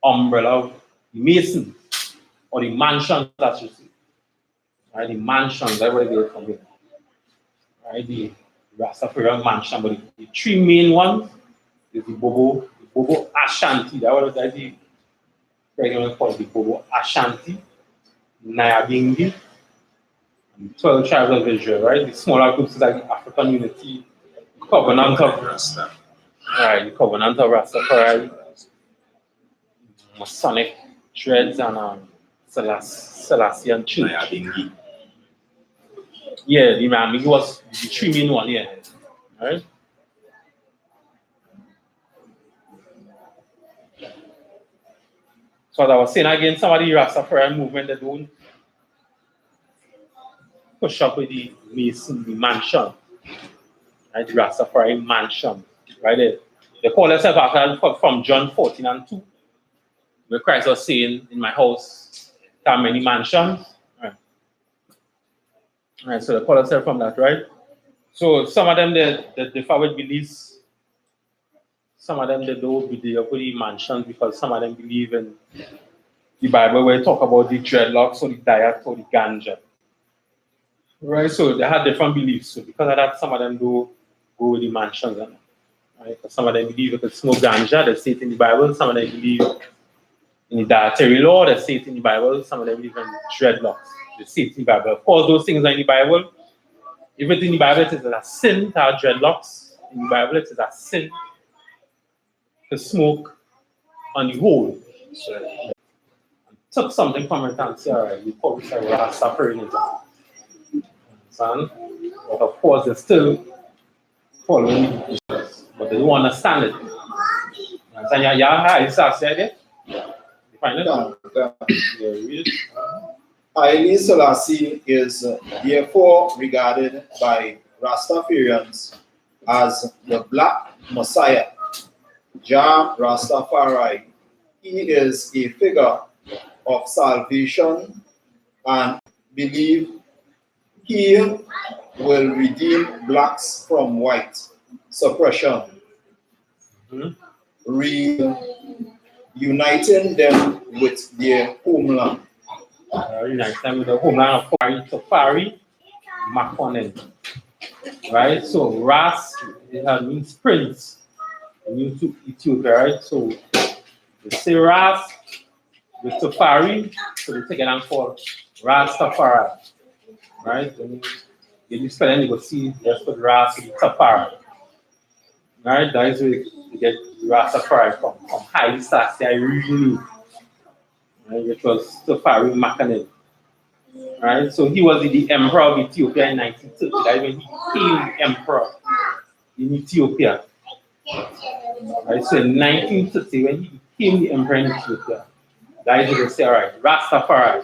umbrella of the Mason or the mansions, that you see. Right, the mansions, that's where they get from here. Right, the Rastafarian mansion, but the three main ones is the Bobo Ashanti. That was the pregnant called the Bobo Ashanti, Nyabingi, and 12 tribes of Israel, right? The smaller groups like the African Unity, Covenant of Rasta. Right, the Covenant of Rastafari, Masonic Dreads, and Selassie Church. Yeah, the Nyabingi was the three main one, yeah. Right? So as I was saying again, some of the Rastafari movement, they don't push up with the Mason, the mansion. Right? The Rastafari mansion. Right there. They call themselves after from John 14:2. Where Christ was saying, in my house there are many mansions. Right, so they call themselves from that, right? So some of them they differ with beliefs. Some of them they don't believe with the mansions because some of them believe in the Bible where it talk about the dreadlocks or the diet or the ganja. Right, so they had different beliefs. So because of that, some of them do go with the mansions. Right? Some of them believe you could smoke ganja, they say it in the Bible. Some of them believe in the dietary law, they say it in the Bible. Some of them believe in dreadlocks, they say it in the Bible. Of course, those things are in the Bible. Everything in the Bible, it is a sin to have dreadlocks. In the Bible, it is a sin to smoke on the whole. So, took something from it and say, all right, you probably say, well, Rastafarianism. Understand? But of course, they're still following the issues, but they don't understand it. Understand? Yeah, it's that said it. You find it? Yeah, read it. Haile Selassie is therefore regarded by Rastafarians as the Black Messiah, Jah Rastafari. He is a figure of salvation and believe he will redeem blacks from white suppression, reuniting them with their homeland. Unite them with the homeland of Rastafari, Makonnen. Right? So Ras means prince in Ethiopia, right? So they say Ras with Tafari, so they take it and call Rastafari. Right? When you spell it, you will see just put Ras with Tafari. Right? That is where you get Rastafari from Haile Selassie originally. Right? It was Tafari Makonnen. Right? So he was the emperor of Ethiopia in 1930. That is when he became emperor in Ethiopia. Right? So in 1930, when he became the emperor in Ethiopia, that is where they say, all right, Rastafari.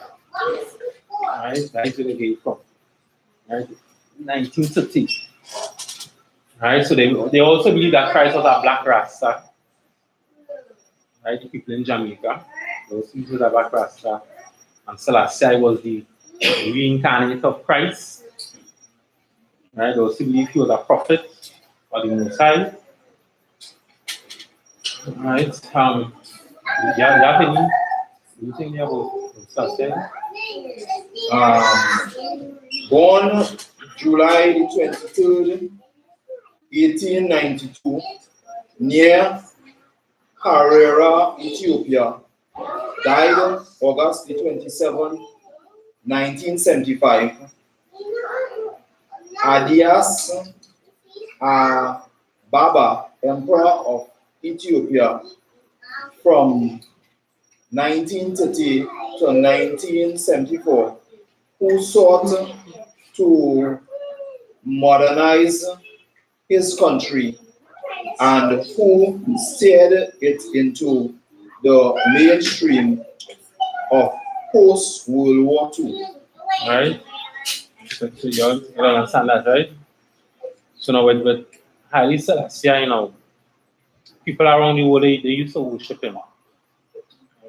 Right? That is where they get it from. Right? 1930. Right? So they also believe that Christ was a black Rasta. Right? The people in Jamaica, those people that black Rasta. And Selassie was the reincarnate of Christ. Right? They also believe he was a prophet or the Most High. Right? You have anything about Selassie? Born July 23rd, 1892, near Harera, Ethiopia. Died August 27, 1975. Adias Baba, Emperor of Ethiopia, from 1930 to 1974, who sought to modernize his country and who steered it into the mainstream of post-World War II. Right? So you understand that, right? So now with Haile Selassie, you know, people around the world, they used to worship him.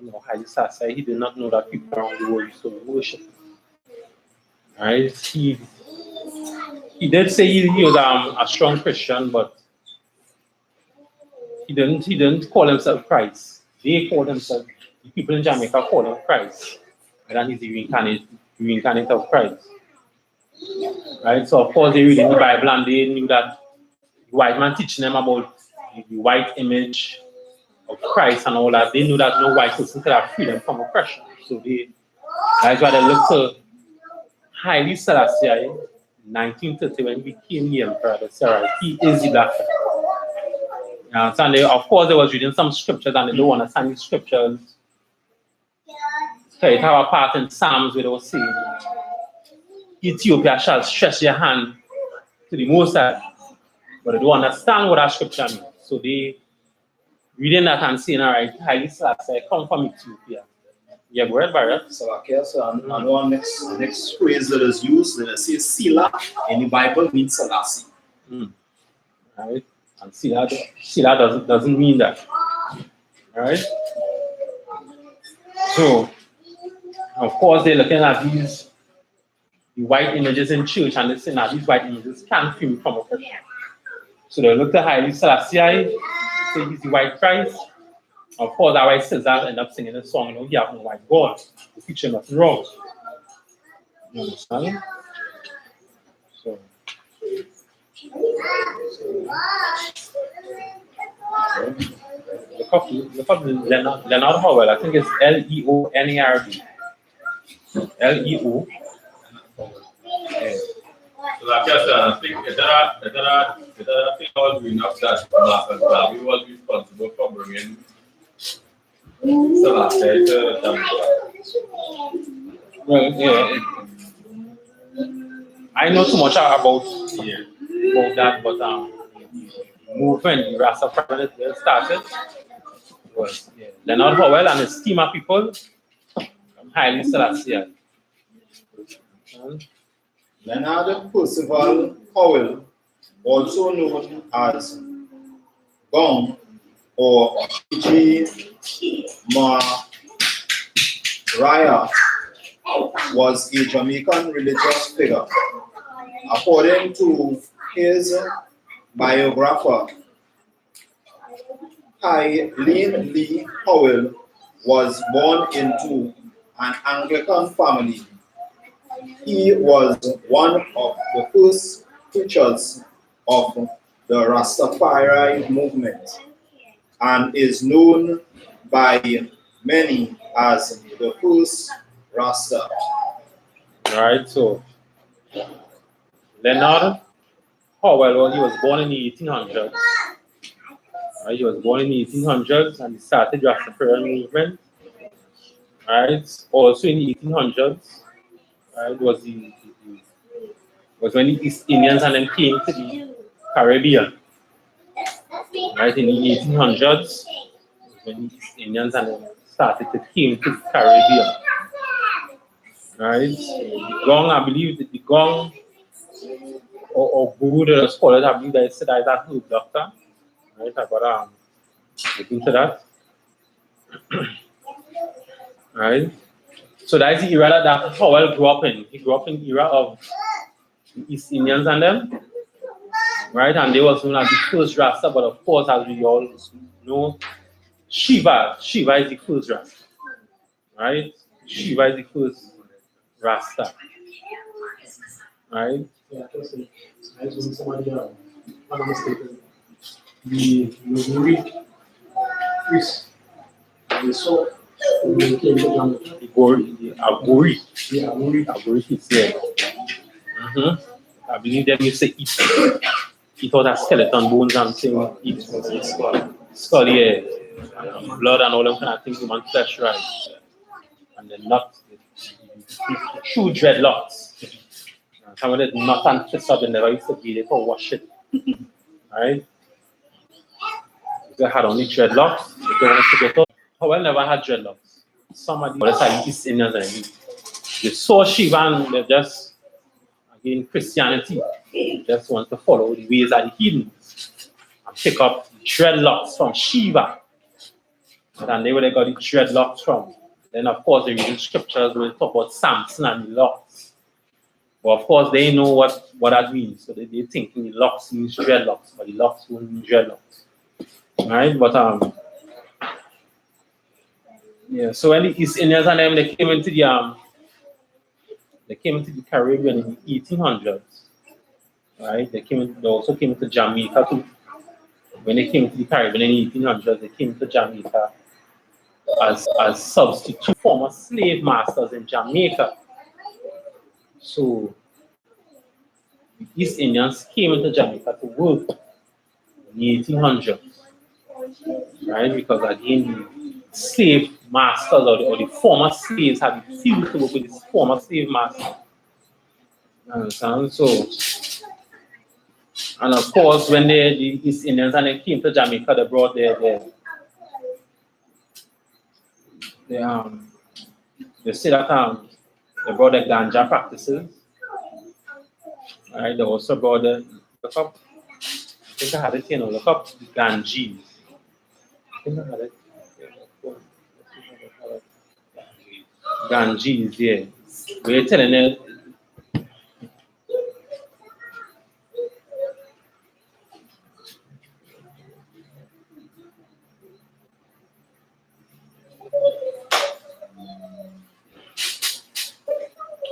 You know, Haile Selassie, he did not know that people around the world used to worship him. Right? He did say he was a strong Christian, but he didn't call himself Christ. They called himself, the people in Jamaica called him Christ. And then he's the reincarnate of Christ. Right? So of course they read in the Bible and they knew that the white man teaching them about the white image of Christ and all that. They knew that no white person could have freedom from oppression. So that's why they looked to Haile Selassie in 1930 when he became the emperor. They said, right, he is the black man. And of course they was reading some scriptures and they don't understand the scriptures. So it have a part in Psalms where they were saying, Ethiopia shall stretch their hand to the Most High. But they don't understand what that scripture means. So they reading that and saying, all right, Haile Selassie come from Ethiopia. Yeah, go ahead, Barrett. So, and one next phrase that is used, that says Sila in the Bible means Selassie. Right? And Sila doesn't mean that. All right? So, of course, they're looking at the white images in church and they're saying that these white images can't free me from oppression. So they looked at Haile Selassie, say he's the white Christ. Of course, that white Caesar end up singing a song, you know, he have no white God. The picture nothing wrong. You understand? So Look up Leonard Howell. I think it's Leonard. Leo. Yeah. So like I said, I think it thing all doing up that Bobby was responsible for bringing Selassie to Jamaica. Well, yeah. I know too much about that, but movement, the Rastafarianism started was Leonard Howell and his team of people from highly Selassie. Leonard Percival Howell, also known as Gong or G. Mariah, was a Jamaican religious figure. According to his biographer, Eileen Lee Howell was born into an Anglican family. He was one of the first preachers of the Rastafari movement and is known by many as the first Rasta. Right, so Leonard Howell, he was born in the 1800s. Right, he was born in the 1800s and he started the Rastafarian movement. Right, also in the 1800s, right, was when the East Indians and then came to the Caribbean. Right, in the 1800s, when the East Indians and then started to came to the Caribbean. Right, the gong, I believe that the gong or guru that was called, I believe that said that is a herb doctor. Right, I got look into that. Right, so that is the era that Howell grew up in. He grew up in the era of the East Indians and them. Right, and they was known as the first Rasta, but of course, as we all know, Shiva is the first Rasta. Right, Shiva is the first Rasta. Right. Yeah, I was when somebody, if I'm not mistaken, the Greek priest, they saw when they came to Jamaica. The Aguri. Yeah, Aguri is there. I believe them used to eat out of skeleton bones and thing, eat skull, yeah, blood and all them kind of things, human flesh, right? And then not the true dreadlocks. Some of it not and twist up, they never used to be there for wash it. Right? They had only dreadlocks. If they wanted to get up. Howell never had dreadlocks. Somebody, but that's like East Indians and they saw Shiva and they just, again, Christianity, just want to follow the ways of the heathens and pick up dreadlocks from Shiva. And they where they got the dreadlocks from. Then, of course, they read scriptures where they talk about Samson and the locks. But of course, they know what that means. So they think the locks means dreadlocks, but the locks won't mean dreadlocks. Right? But yeah. So when the East Indians and them they came into the Caribbean in the 1800s. Right? They also came into Jamaica too. When they came to the Caribbean in the 1800s, they came to Jamaica as substitute former slave masters in Jamaica. So the East Indians came into Jamaica to work in the 1800s, right? Because again, the slave masters or the former slaves had refused to work with the former slave masters. Understand? So, and of course, when the East Indians and they came to Jamaica, they brought they say that they brought the ganja practices. Right, they also brought the look up. I think I had it, look up the ganges. I think I had it. Ganges, yeah. We're telling it.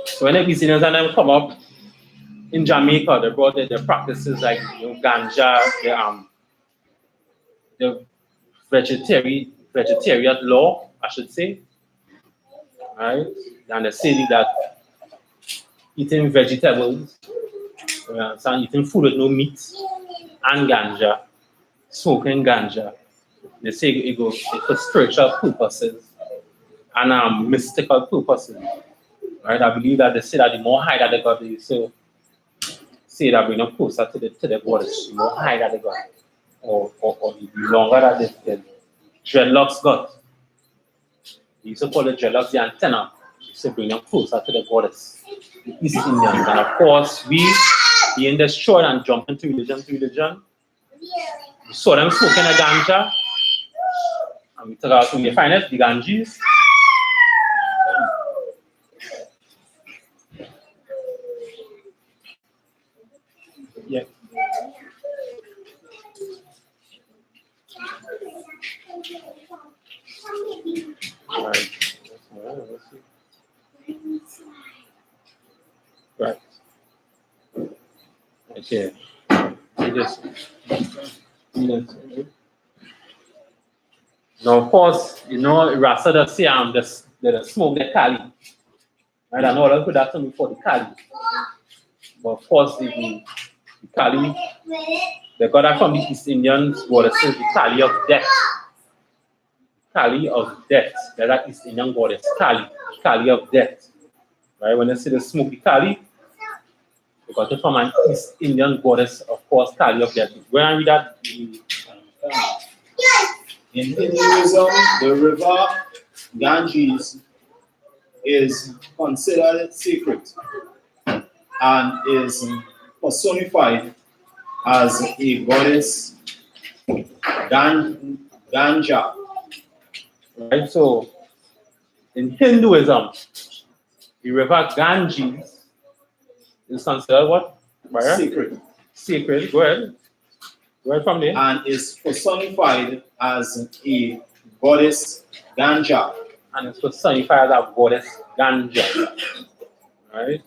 So when the East Indians and them come up in Jamaica, they brought their practices like ganja, the vegetarian law, I should say, right? And they say that eating vegetables, eating food with no meat, and ganja, smoking ganja, they say it goes for spiritual purposes and mystical purposes, right? I believe that they say that the more high that they got, they say that we're not closer to the goddess, the more high that they got, or the longer that the dreadlocks got. They used to call the dreadlocks the antenna. They used to bring them closer to the goddess, the East Indians. And of course, we being destroyed and jumping to religion, we saw them smoking a ganja, and we took out when they find it, the ganges. Yeah. Right. Right. Okay. Now, of course, Rasta does say the smoke the Kali. Right? I know I'll put that to me for the Kali. But of course, the Kali, they got that from the East Indians, goddess is the Kali of death. Kali of death. They're that East Indian goddess, Kali of death. Right? When they say the smoky Kali, they got it from an East Indian goddess, of course, Kali of death. When I read that, in Hinduism, the river Ganges is considered sacred and is personified as a goddess Ganja. Right? So, in Hinduism, the river Ganges is considered what? Where? Sacred. Sacred. Go ahead. Go ahead from there. And is personified as a goddess Ganja. And it's personified as a goddess Ganja. Right?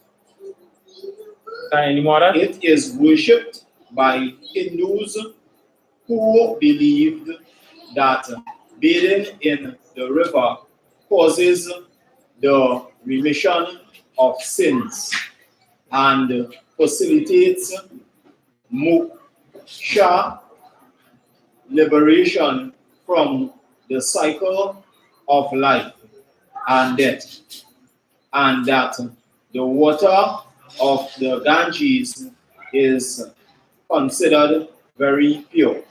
Any more? It is worshipped by Hindus who believed that bathing in the river causes the remission of sins and facilitates moksha, liberation from the cycle of life and death, and that the water of the Ganges is considered very pure.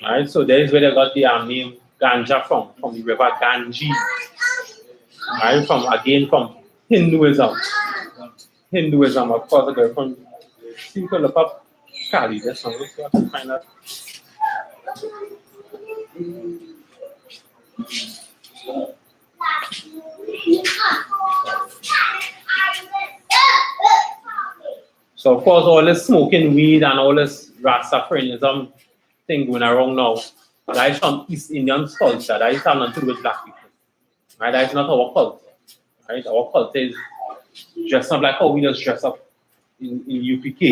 Alright, so there is where they got the name Ganja from the river Ganges. Alright, from Hinduism. Hinduism, of course, they go from. See, you can look up Kali, that's one. Let's have to find out. So, of course, all this smoking weed and all this Rastafarianism thing going around now, that is from East Indian culture. That is nothing to do with black people. Right? That is not our culture. Right? Our culture is dress up like how we just dress up in U.P.K.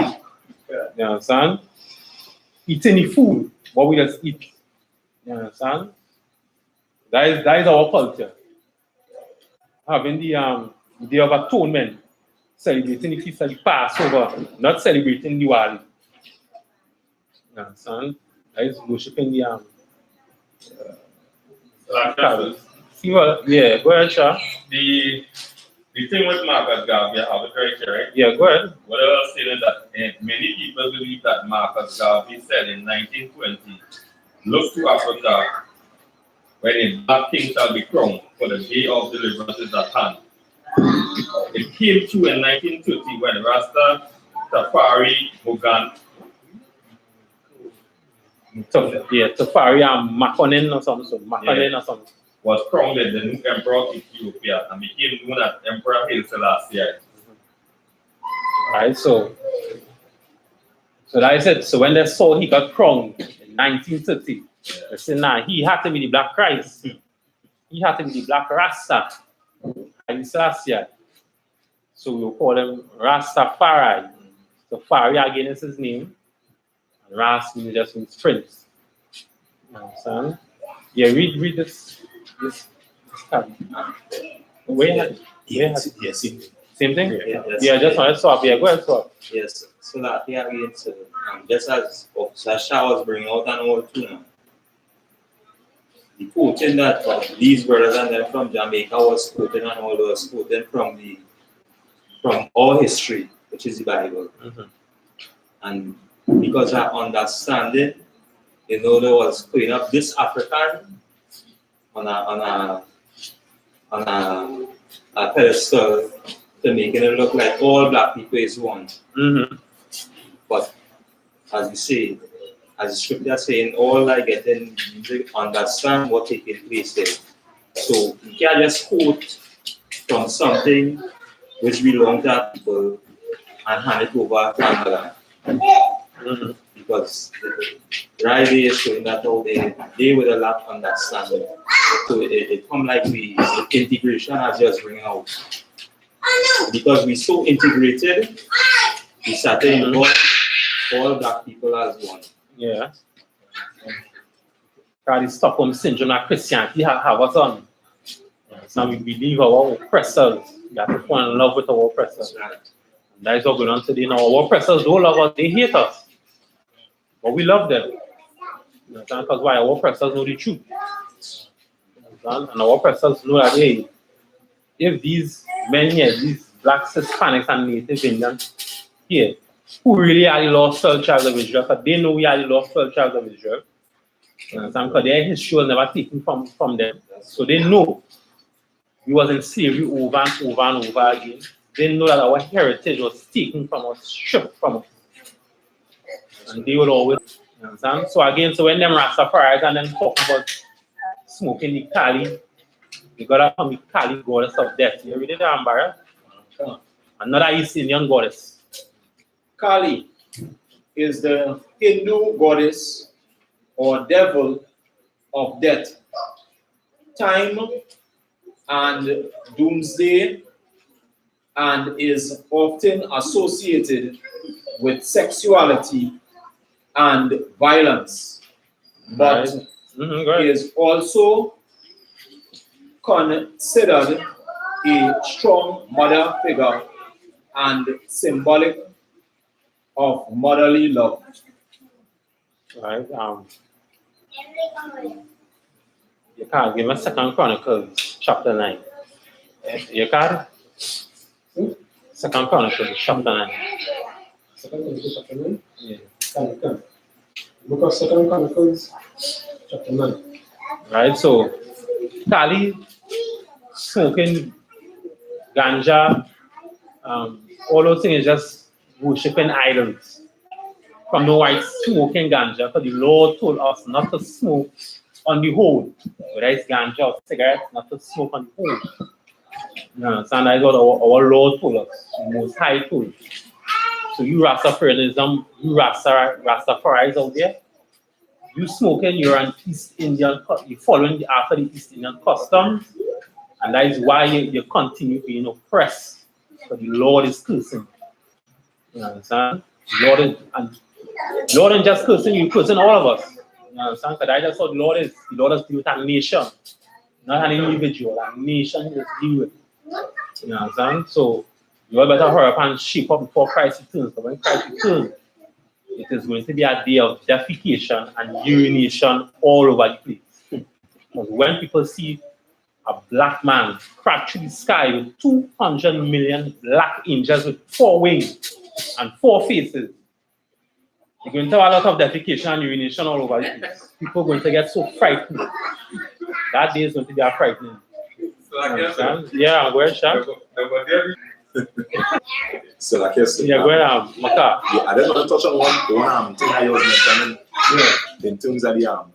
You understand? Eat any food, what we just eat. You understand? That is our culture. Having the Day of Atonement, celebrating the feast of the Passover, not celebrating Diwali. You understand? That is worshiping the See what? Yeah, go ahead, Sha. The thing with Marcus Garvey, I have it right here, right? Yeah, go ahead. What I was saying is that many people believe that Marcus Garvey said in 1920, look to Africa when a black king shall be crowned, for the day of deliverance is at hand. It came true in 1930 when Rastafari Mugan. Tafari and Makonnen or something. Was crowned as the new emperor of Ethiopia and became known as Emperor Haile Selassie. Right, so like I said, so when they saw he got crowned in 1930, they said, nah, he had to be the Black Christ. He had to be the Black Rasta. Haile Selassie. So we'll call him Rastafari. So Fari again is his name. And Ras just means prince. You understand? Yeah, read this card. Where? Yes. Same thing? Yes. Yeah, just want to swap. Yeah, go ahead, swap. Yes, so that here again, so, just as Officer Shah was bringing out an old tune, the quoting that these brothers and them from Jamaica was quoting and all was quoting from our history, which is the Bible. And because I understand it, there was putting up this African on a pedestal to making it look like all black people is one. But as you say, as the scripture saying, all I get in music understand what taking place there. So you can't just quote from something which belongs to people and hand it over to another. Because right there is showing that how they would have lack understanding. So it come like the integration as just bringing out. Because we're so integrated, we started involving all black people as one. Yeah. Because the Stockholm syndrome of Christianity have us on. So we believe our oppressors. We have to fall in love with our oppressors. Right. And that is what going on today. Now our oppressors don't love us, they hate us. But we love them. You understand? Because why? Our oppressors know the truth. You understand? And our oppressors know that, hey, if these men here, these blacks, Hispanics, and Native Indians here, who really are the lost 12 tribes of Israel, because they know we are the lost 12 tribes of Israel. You understand? Because their history was never taken from them. So they know we was in slavery over and over and over again. They know that our heritage was taken from us, stripped from us. And they will always, you understand? So again, so when them Rastafarians and them talking about smoking the Kali, they got up from the Kali goddess of death. You read it down, Barra? Another East Indian goddess. Kali is the Hindu goddess or devil of death, time, and doomsday, and is often associated with sexuality and violence, but is also considered a strong mother figure and symbolic of motherly love. Right. You can't give me 2 Chronicles chapter 9. You can't? 2 Chronicles chapter 9. 2 Chronicles chapter 9? Yeah. Can. Book of 2 Chronicles chapter 9. Right, so Kali, smoking, ganja, all those things is just worshipping idols. From the white smoking ganja, because the Lord told us not to smoke on the whole. Whether it's ganja or cigarettes, not to smoke on the whole. You understand? That's what our Lord told us, the Most High told us. So you Rastafarianism, you Rastafaris out there, you smoking, you're an East Indian, you're following after the East Indian customs, and that is why you continue being oppressed. Because the Lord is cursing. You understand? The Lord ain't just cursing you, cursing all of us. You understand? Because I just thought the Lord is dealing with a nation, not an individual, a nation is dealing with. You understand? So you all better hurry up and shape up before Christ returns. But when Christ returns, it is going to be a day of defecation and urination all over the place. Because when people see a black man crash through the sky with 200 million black angels with 4 wings and 4 faces, you're going to have a lot of defecation and urination all over the place. People are going to get so frightened. That day is going to be a frightening. Yeah, go ahead, Shaq. So like you said, Yeah, go ahead, Maka. yeah, I don't want to touch on one thing I was mentioning. Yeah. In terms of the other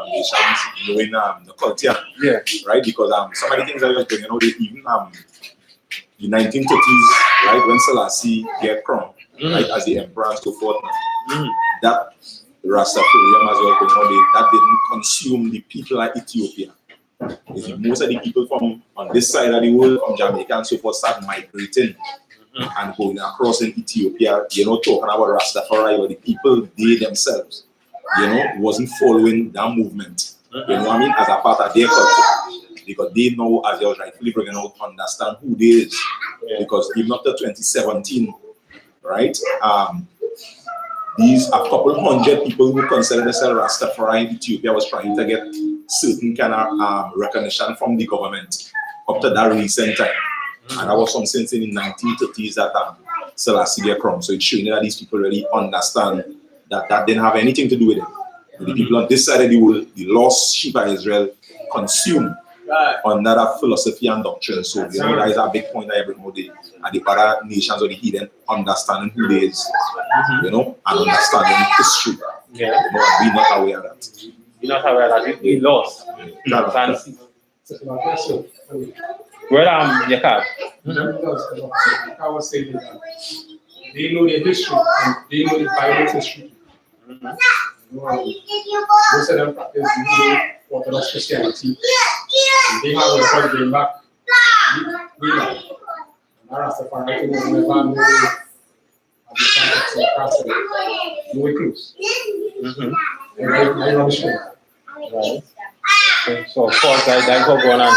nations knowing the culture. Yeah. Right? Because some of the things I was bringing out, even the 1930s, right, when Selassie get crowned, right, as the emperor and so forth, that Rastafarianism as well, that didn't consume the people of Ethiopia. Most of the people from on this side of the world, from Jamaica and so forth, start migrating and going across in Ethiopia, talking about Rastafari, or the people, they themselves, wasn't following that movement. You know what I mean? As a part of their culture. Because they know, as I was rightfully bringing out, understand who they is. Because even after 2017, right? These a couple hundred people who consider themselves Rastafari in Ethiopia was trying to get certain kind of recognition from the government up to that recent time. And that was something in the 1930s that Selassie get from. So it's showing that these people really understand that that didn't have anything to do with it. The people on this side of the world, the lost sheep of Israel, consumed under that philosophy and doctrine. So you know that is a big point that every day and the other nations or the heathen understanding who they is, you know, and understanding history. Yeah. You know, we not aware of that. We not aware that we lost. Well, your card. I was saying that they know their history and they know the Bible's history. Most of them practice Orthodox Christianity. And they have a point going back. We know. Rastafarianism was never no close. Right. So of course, that go on and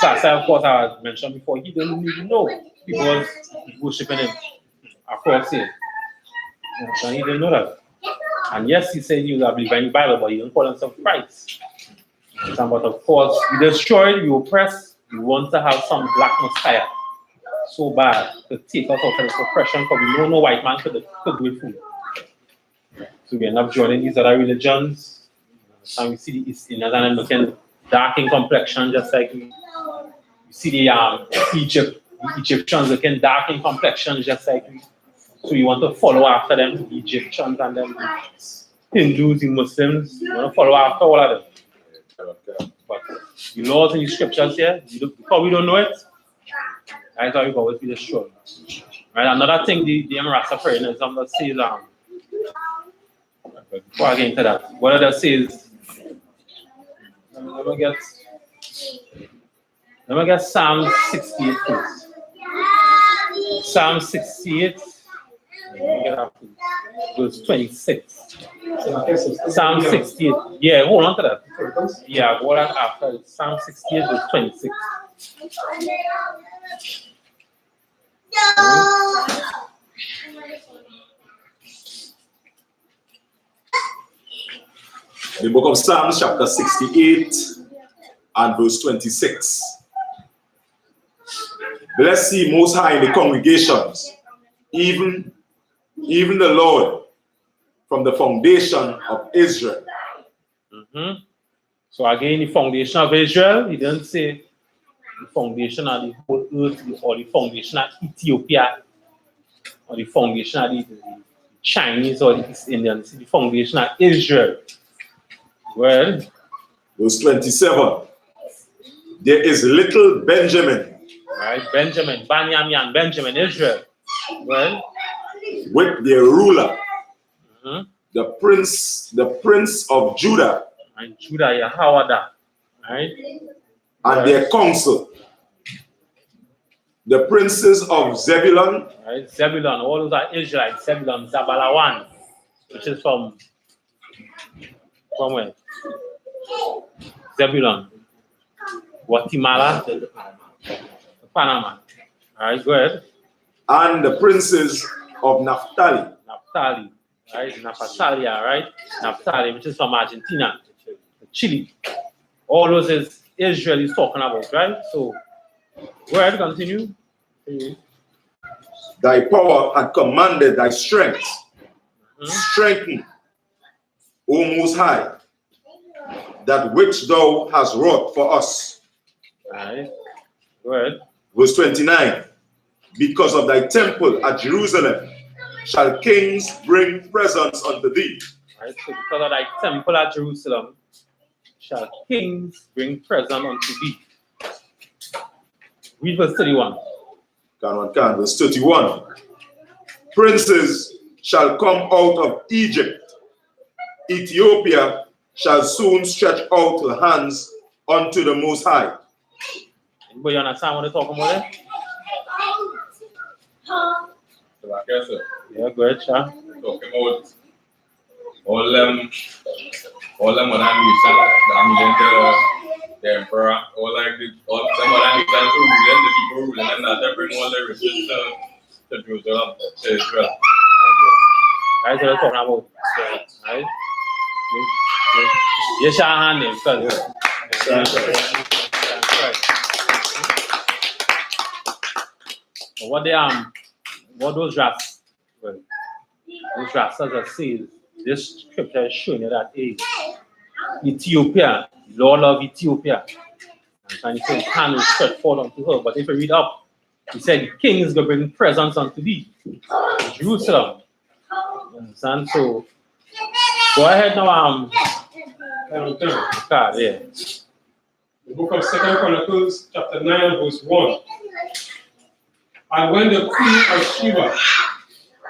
Sasa, of course, I mentioned before, he didn't even know people was worshiping him across here. And he didn't know that. And yes, he said he was a believer in the Bible, but he didn't call himself Christ. But of course, you destroy, you oppress, you want to have some black messiah so bad to take us out of the oppression because we know no white man could do it food. So we end up joining these other religions. And we see the East Indians and then looking dark in complexion, just like we see the Egyptians looking dark in complexion, just like we. So you want to follow after them, the Egyptians and them, the Hindus, the Muslims, you want to follow after all of them. But the laws and the scriptures here, because we don't know it, that's how we always be destroyed. Right? Another thing, the Rastafarianism that says, before I get into that, what it says, let me get Psalm 68 first. Psalm 68. Verse 26. Psalm 68. Yeah, hold on to that. Yeah, hold on after Psalm 68, verse 26. The book of Psalms, chapter 68 and verse 26. Bless ye most high in the congregations, even the Lord from the foundation of Israel. So again, the foundation of Israel, he didn't say the foundation of the whole earth or the foundation of Ethiopia or the foundation of the Chinese or the East Indians, the foundation of Israel. Well, verse 27. There is little Benjamin. Right, Benjamin, Israel. Well, with their ruler, the prince of Judah, and Judah, Yahawada, right? And their council, the princes of Zebulun, right? Zebulun, all those are Israelites. Zebulun, Zabalawan, which is from where? Zebulun, Guatemala, Panama. All right, go ahead. And the princes of Naphtali. Naphtali, right? Naphthalia, right? Naphtali, which is from Argentina, Chile. All those is Israel is talking about, right? So, go ahead, continue. Thy power had commanded thy strength. Strengthen, O Most High, that which thou hast wrought for us. All right. Go ahead. Verse 29. Because of thy temple at Jerusalem shall kings bring presents unto thee. Right, so because of thy temple at Jerusalem shall kings bring presents unto thee. Read verse 31. Verse 31. Princes shall come out of Egypt. Ethiopia shall soon stretch out her hands unto the Most High. Anybody understand what they're talking about there? Yes, sir. Yeah, go ahead, Sean. Talking about all them all the modern nation, the emperor, all the modern nation to ruling, the people ruling, and that they bring all the riches to Jerusalem, to Israel. Right, so let's talk about Israel, right? Yes, YAHANNA, because that's right. What those drafts, well, those drafts as I say, this scripture is showing you that Ethiopia, Lord of Ethiopia, and he said, hand will stretch forth unto her. But if you read up, he said, the king is going to bring presents unto thee, Jerusalem. You understand? So, go ahead now. Yeah. The book of 2 Chronicles, chapter 9, verse 1. And when the queen of Sheba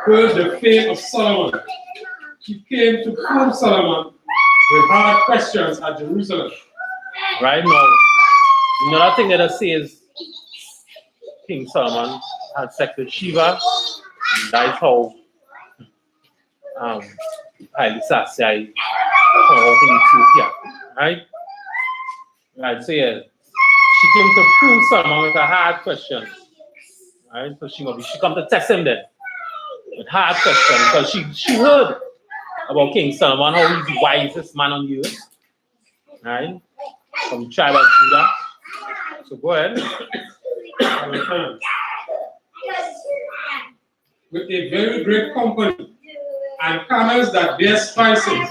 heard the fame of Solomon, she came to probe Solomon with hard questions at Jerusalem. Right now, another thing that I say is King Solomon had sex with Sheba, and that's how Haile Selassie come out in Ethiopia. Right? Right, so yeah, she came to prove Solomon with a hard question. Right? So she come to test him then with hard question because she heard about King Solomon, how he's the wisest man on the earth. Right? From the tribe of Judah. So go ahead. With a very great company, and camels that bear spices,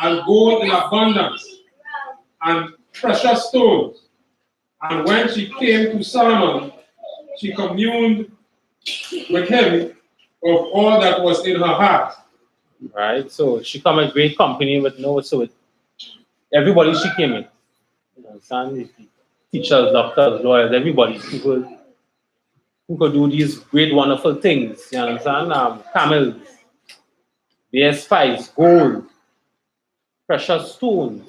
and gold in abundance, and precious stones. And when she came to Solomon, she communed with him of all that was in her heart. Right, so she come in great company with everybody she came in. You understand? Teachers, doctors, lawyers, everybody, people who could do these great, wonderful things. You understand? Camels, bear spice, gold, precious stones,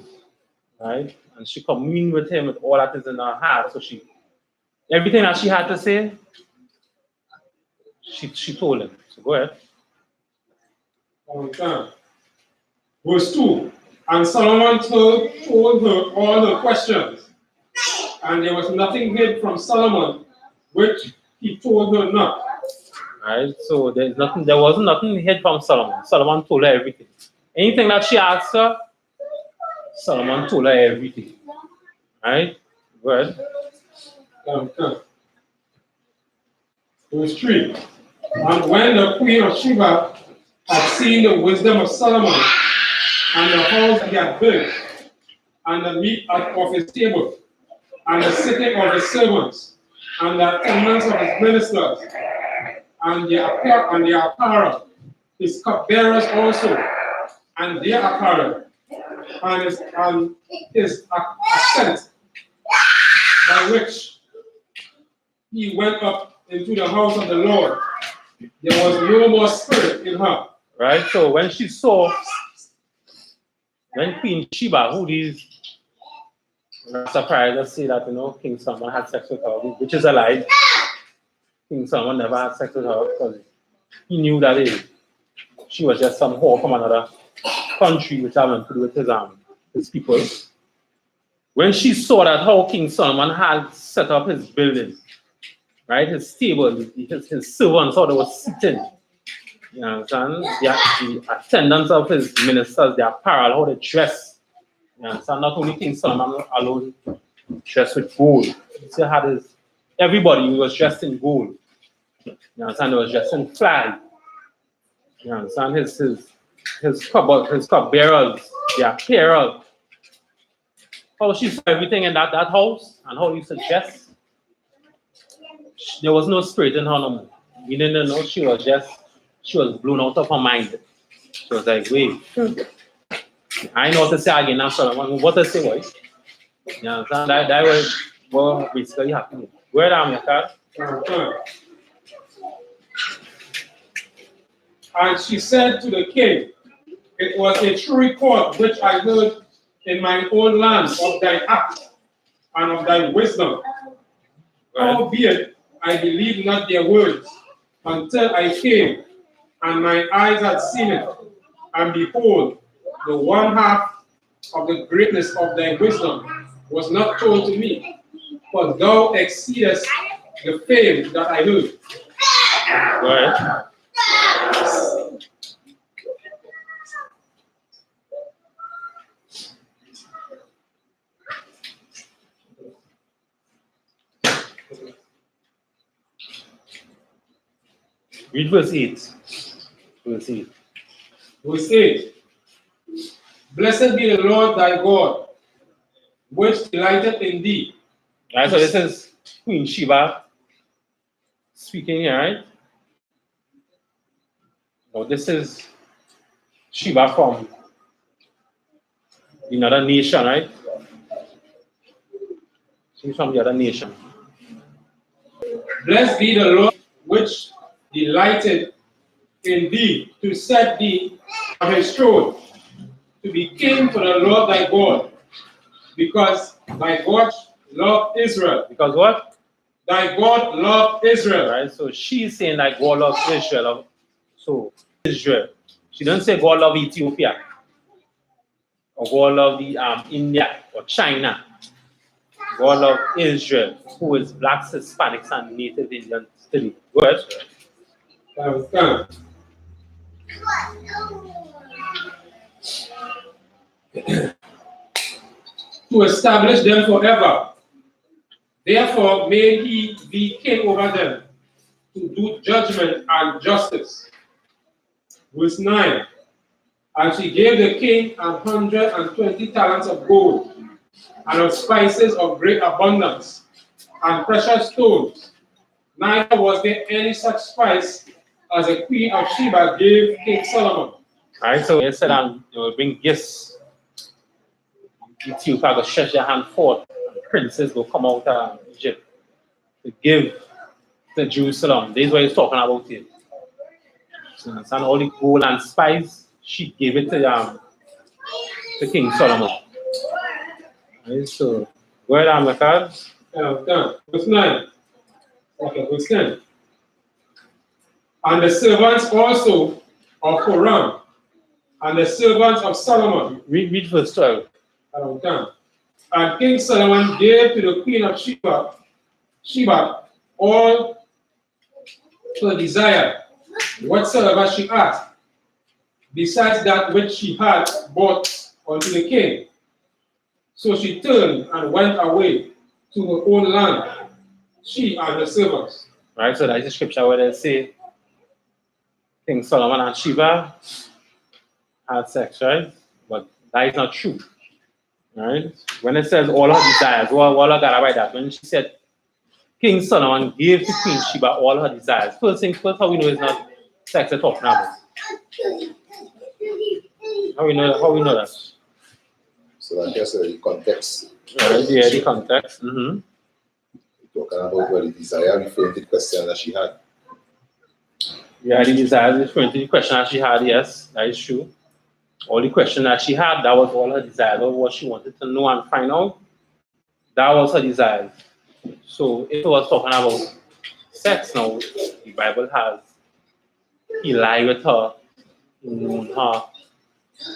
right? And she communed with him with all that is in her heart. So everything that she had to say, she told him. So go ahead. Verse 2. And Solomon told her all her questions, and there was nothing hid from Solomon which he told her not. Right, so there wasn't nothing hid from Solomon. Solomon told her everything. Anything that she asked her, Solomon told her everything. Right? Good. Verse 3. And when the queen of Sheba had seen the wisdom of Solomon, and the house he had built, and the meat of his table, and the sitting of his servants, and the attendance of his ministers, and their apparel, his cupbearers also, and their apparel, and his ascent, by which he went up into the house of the Lord, there was no more spirit in her. Right, so when Queen Sheba, who these Rastafarianism say that, King Solomon had sex with her, which is a lie. King Solomon never had sex with her because he knew that she was just some whore from another country which had nothing to do with his people. When she saw that how King Solomon had set up his building, right, his stable, his servants, how they were sitting, you understand? The attendance of his ministers, their apparel, how they dress. You understand? Not only King Solomon alone dressed with gold. He still had everybody was dressed in gold. You understand? They was dressed in flag. You understand? His cupbearers, their apparel. How she saw everything in that house and how you suggest there was no spirit in her no more. You didn't know she was blown out of her mind. She was like, wait, I know what to say again now, Solomon. What to say, boy? You understand? That was what basically happened. Where am I, car? And she said to the king, it was a true report which I heard in my own land of thy act and of thy wisdom. Albeit I believed not their words until I came, and my eyes had seen it. And behold, the one half of the greatness of thy wisdom was not told to me, for thou exceedest the fame that I heard. Go ahead. Read verse 8. Verse 8. Verse 8. Blessed be the Lord thy God, which delighteth in thee. Right, so this is Queen Sheba speaking here, right? Now this is Sheba from another nation, right? She's from the other nation. Blessed be the Lord which delighted in thee to set thee on his throne, to be king for the Lord thy God, because thy God loved Israel. Because what? Thy God loved Israel. Right, so she's saying that God loves Israel. So Israel. She doesn't say God love Ethiopia or God love the India or China. God love Israel, who is blacks, Hispanics, and Native Indians today. Go ahead. To establish them forever. Therefore may he be king over them, to do judgment and justice. Verse 9. And she gave the king 120 talents of gold, and of spices of great abundance, and precious stones. Neither was there any such spice as the queen of Sheba gave King Solomon. Alright, so they said they will bring gifts. Ethiopia will stretch their hand forth, and princes will come out of Egypt to give to Jerusalem. This is what he's talking about here. So understand all the gold and spice, she gave it to King Solomon. Right, so go ahead, Amaka. Verse 9. Okay, verse 10. And the servants also of Horam, and the servants of Solomon. Read verse 12. And King Solomon gave to the queen of Sheba all her desire, whatsoever she asked, besides that which she had brought unto the king. So she turned and went away to her own land, she and her servants. Right, so that's the scripture where they say King Solomon and Sheba had sex, right? But that is not true. Right? When it says all her desires, what I got about that? When she said King Solomon gave to Queen Sheba all her desires. First thing first, how we know it's not sex they're talking about? How we know that? So I guess the context. Right, yeah, the context. Talking about what the desire referring to the question that she had. Yeah, the desires referring to the question that she had, yes, that is true. All the question that she had, that was all her desires, or what she wanted to know and find out. That was her desires. So if it was talking about sex now, the Bible has, he lied with her, he known her.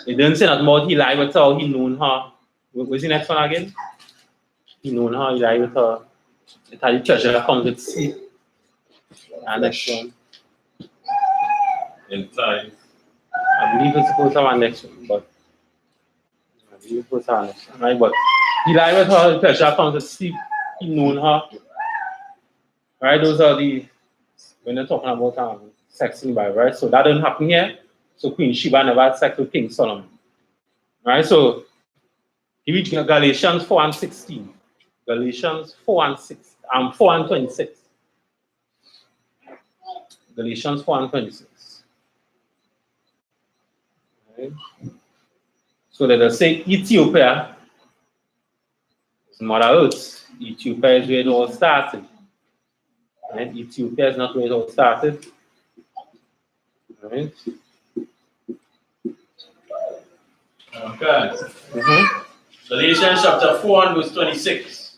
It didn't say nothing about he lied with her, he known her. What's the next one again? He known her, he lied with her. It had the treasure that comes with sleep. And next one. In time. I believe it's supposed to have a next one, but I believe it's supposed to have a next one, right? But he lied with her, the treasure that comes with sleep, he known her. Right? Those are the, when they're talking about sex in the Bible, right? So that didn't happen here. So Queen Sheba never had sex with King Solomon. Right? So he reached Galatians 4 and 16. Galatians 4 and 6. 4 and 26. Galatians 4 and 26. Right? So let us say Ethiopia is Mother Earth. Ethiopia is where it all started. Right? Ethiopia is not where it all started. Right? Okay. Galatians chapter 4 and verse 26.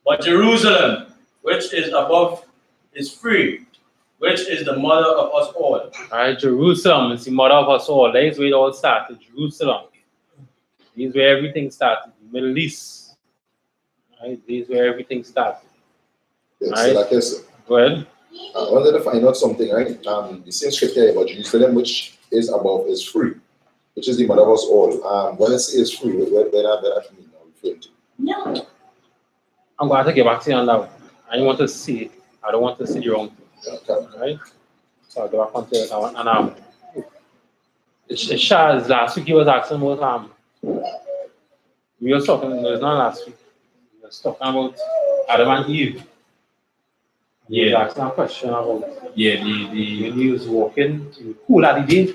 But Jerusalem, which is above, is free, which is the mother of us all. Right? Jerusalem is the mother of us all. That is where it all started. Jerusalem. This is where everything started. The Middle East. Right? This is where everything started. Yes, Right. so like I said, Go ahead. I wanted to find out something, right? The same scripture about Jerusalem, which is above, is free, which is the mother of us all. When I say it's free, where that mean I'm referring to? No. I'm going to get back to you on that one. I want to see it. I don't want to see the wrong thing. Okay. Right? So I'll go back onto that one. And Charles, last week he was asking about, we were talking, no, it's not last week. We were talking about Adam and Eve. He was asking a question about when he was walking, he was cool at the day.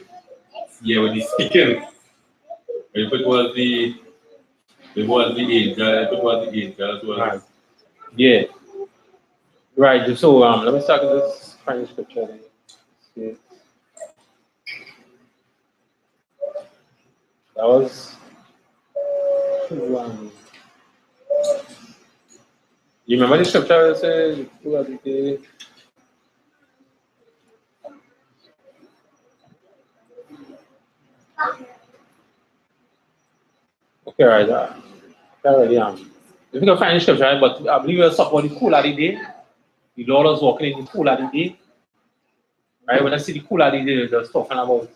Yeah, when he's speaking. If it was the angel, Right. Yeah. Right. So let me start with this Spanish scripture. See. That was you remember the scripture that says cool at the day? Okay, right. Already if you can find the scripture, right? But I believe it's about the cool of the day. The Lord was walking in the cool of the day. Right? When I see the cool of the day, they're talking about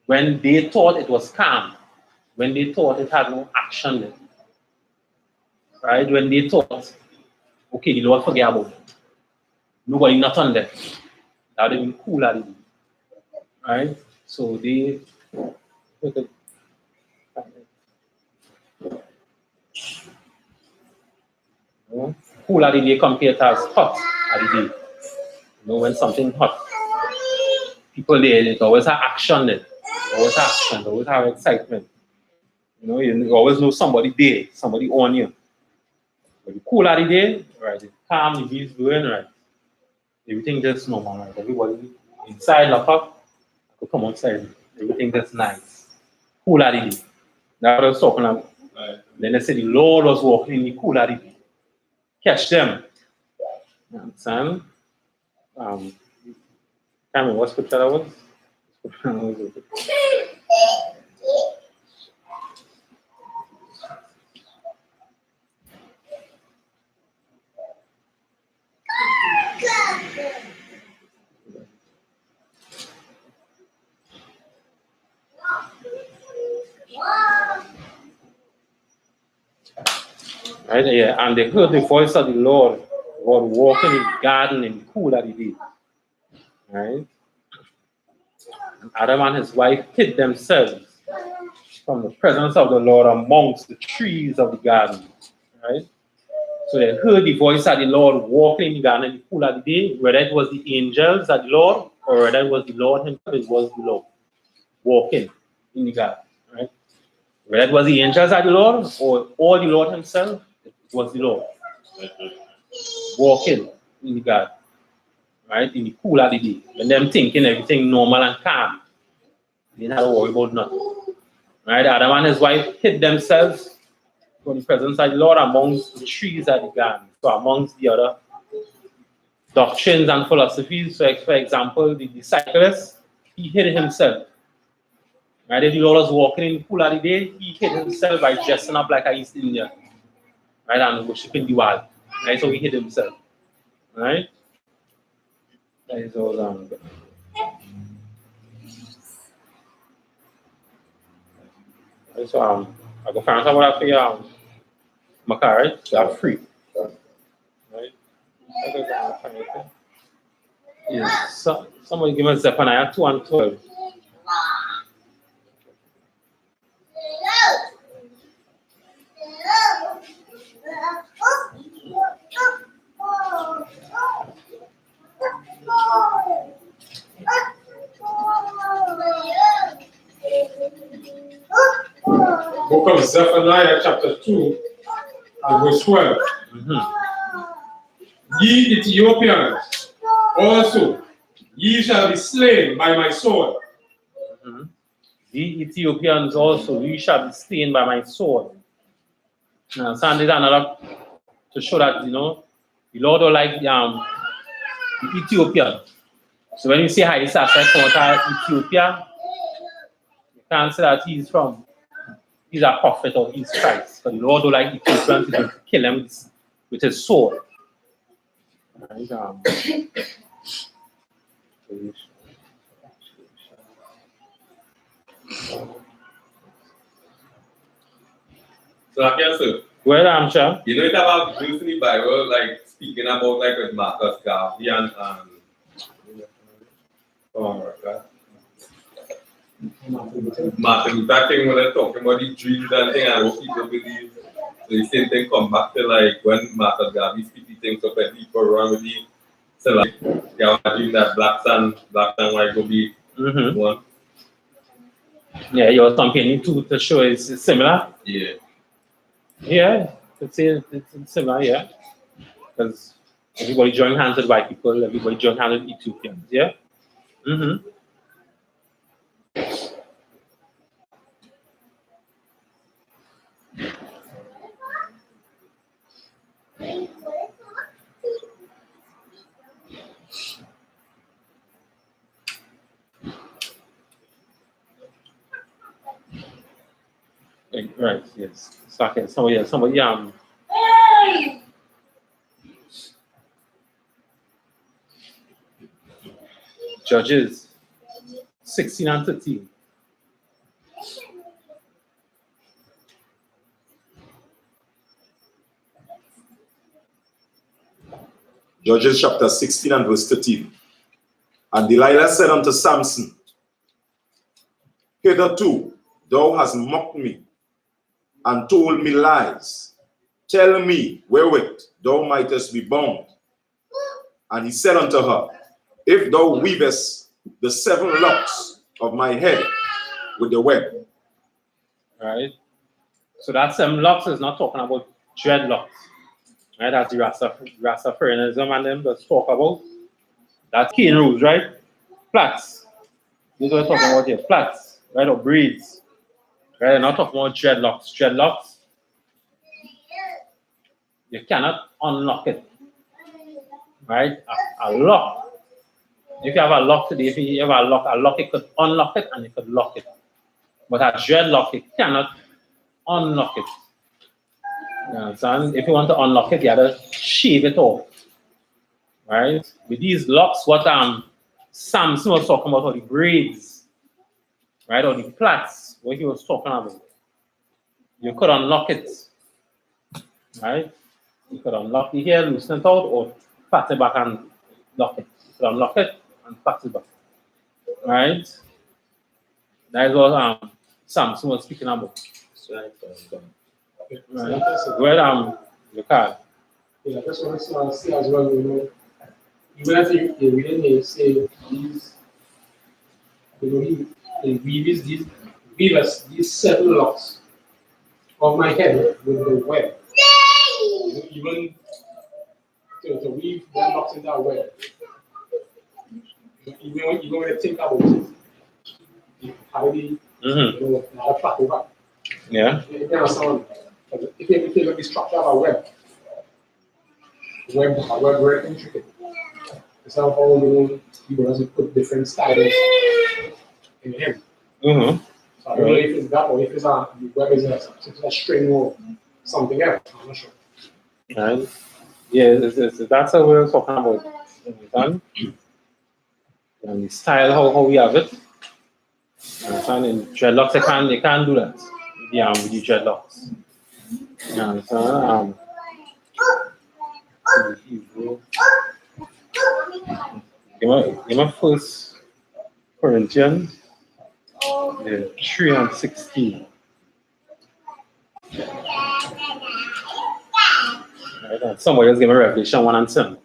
when they thought it was calm, when they thought it had no action in it. Right? When they thought, okay, the Lord forget about it. Nobody not on there. That would have been cool of the day. Right? So they cool at the day compared to as hot at the day. When something hot, people there, it always have action there. Always have action, always have excitement. You always know somebody there, somebody on you. But the cool at the day, right, the calm, the breeze blowing, right. Everything just normal, right? Everybody inside lock up, I come outside. Everything just nice. Cool at the day. That's what I was talking about. Right. Then they said the Lord was walking in the cool at the day. Catch them. You understand? I can't remember what scripture that was. Right, yeah, and they heard the voice of the Lord God walking in the garden in the cool of the day. Right? And Adam and his wife hid themselves from the presence of the Lord amongst the trees of the garden. Right? So they heard the voice of the Lord walking in the garden in the cool of the day, whether it was the angels of the Lord or whether it was the Lord himself, it was the Lord walking in the garden. Right? Whether it was the angels of the Lord or the Lord himself, it was the Lord walking in the garden. Right? In the cool of the day. When them thinking everything normal and calm. They didn't have to worry about nothing. Right? Adam and his wife hid themselves from the presence of the Lord amongst the trees of the garden. So amongst the other doctrines and philosophies. So for example, the disciplist, he hid himself. Right? If the Lord was walking in the cool of the day, he hid himself by dressing up like an East Indian. Right? And worshiping Diwali. Right? So he hid himself. Right? That is all so I go find someone for you, Maka, right? They are free. Right? Yes. So, somebody give us Zephaniah 2:12. Book of Zephaniah, chapter 2, and verse 12. Ye Ethiopians, also, ye shall be slain by my sword. The Ethiopians also, ye shall be slain by my sword. Now, Sunday is another to show that, the Lord don't like the Ethiopian. So when you say how Isasa come out of Ethiopia, can't say that he's a prophet or he's Christ. But the Lord don't like Ethiopians, he's going to kill him with his sword. Right? So I can say, Well, I'm sure. you know, it about Jews in the Bible, like speaking about like with Marcus Garvey and Martin Luther King when they're talking about the dreams and thing and what people believe. So the same thing come back to like when Marcus Garvey speak the things of like people around with the so like they are dream that black and white will be one. Yeah, you're comparing to show it's similar. Yeah. Yeah, it's similar, yeah. Because everybody join hands with white people, everybody join hands with Ethiopians, yeah? Right, yes. So okay, somebody Judges 16 and 13. Judges chapter 16 and verse 13. And Delilah said unto Samson, hitherto thou hast mocked me and told me lies. Tell me wherewith thou mightest be bound. And he said unto her, if thou weavest the 7 locks of my head with the web. Right? So that 7 locks is not talking about dreadlocks. Right? That's the Rastafarianism and them let's talk about. That's cane rules, right? Plaits. These are what we're talking about here. Plaits, right? Or braids. Right? They're not talking about dreadlocks. Dreadlocks, you cannot unlock it. Right? A lock. If you have a lock today, if you have a lock, it could unlock it and you could lock it. But a dreadlock, you cannot unlock it. You understand? If you want to unlock it, you have to shave it off. Right? With these locks, what Samson was talking about, or the braids, right? Or the plaits, what he was talking about. You could unlock it. Right? You could unlock the hair, loosen it out, or pat it back and lock it. You could unlock it and pat it back. Right? That is what Samson was speaking about. Right. Well, the card. Yeah, that's what I see as well, you know. Even if you really say these, you know, he weaves these 7 locks of my head with the web. Even to weave them locks in that web. Even when you think about it, how you know, how to over. Yeah. You can understand. If you look at the structure of a web very intricate. It's how people doesn't put different styles in him. So I don't know if it's that or if it's the web is a string or something else. I'm not sure. Right. Yeah, that's what we're talking about. And the style, how we have it. And in dreadlocks, they can't do that. With the dreadlocks. You understand? Give me First Corinthians 3 and 16. Right, and somebody else give me Revelation 1 and 7.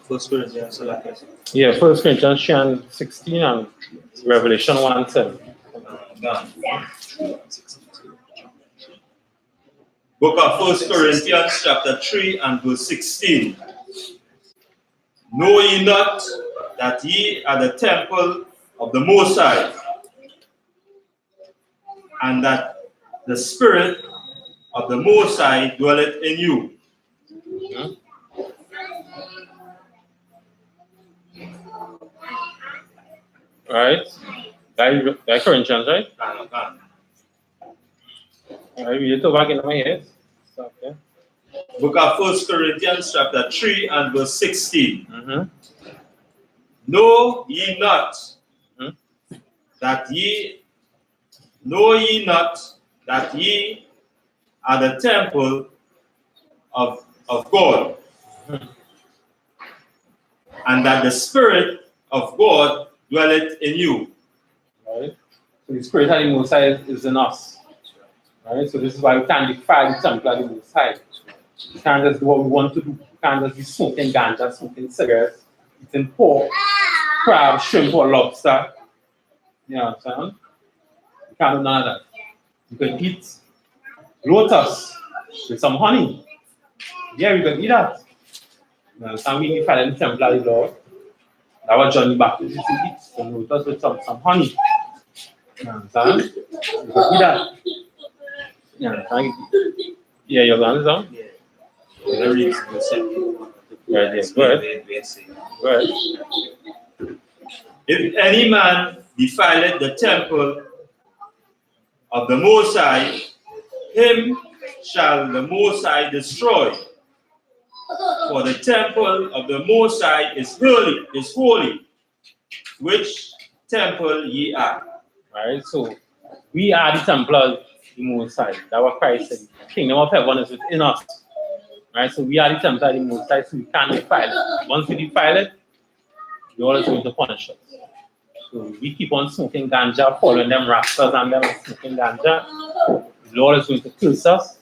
First Corinthians, so like this. Yeah, 1 Corinthians 3:16 and Revelation 1:10. Gone. Book of 1 Corinthians chapter 3 and verse 16. Know ye not that ye are the temple of the Most High, and that the Spirit of the Most High dwelleth in you? Right? That Corinthians, right? Gone. I read it over again in my head. Okay. Book of 1 Corinthians chapter 3 and verse 16. Know ye not that ye are the temple of God, and that the Spirit of God dwelleth in you? Right? So the Spirit of the Most High is in us. Right? So this is why we can't defile the temple of the Most High. We can't just do what we want to do. We can't just be smoking ganja, smoking cigarettes, eating pork, crab, shrimp, or lobster. You know what I'm saying? You can't do none of that. You can eat lotus with some honey. Yeah, we can eat that. You understand? We defile the temple of the Lord. That was Johnny Baptist used to eat some lotus with some honey. You understand? You can eat that. You understand? Yeah, you're understand? Yeah. The reason you said Right, yeah. Go ahead. Go ahead. if any man defileth the temple of the Most High, him shall the Most High destroy. For the temple of the Most High is holy, which temple ye are. Right, so we are the temple of the Most High. That's what Christ said. The kingdom of heaven is within us. Right, so we are the temple of the Most High, so we can't defile it. Once we defile it, the Lord is going to punish us. So we keep on smoking ganja, following them rastas and them smoking ganja. The Lord is going to curse us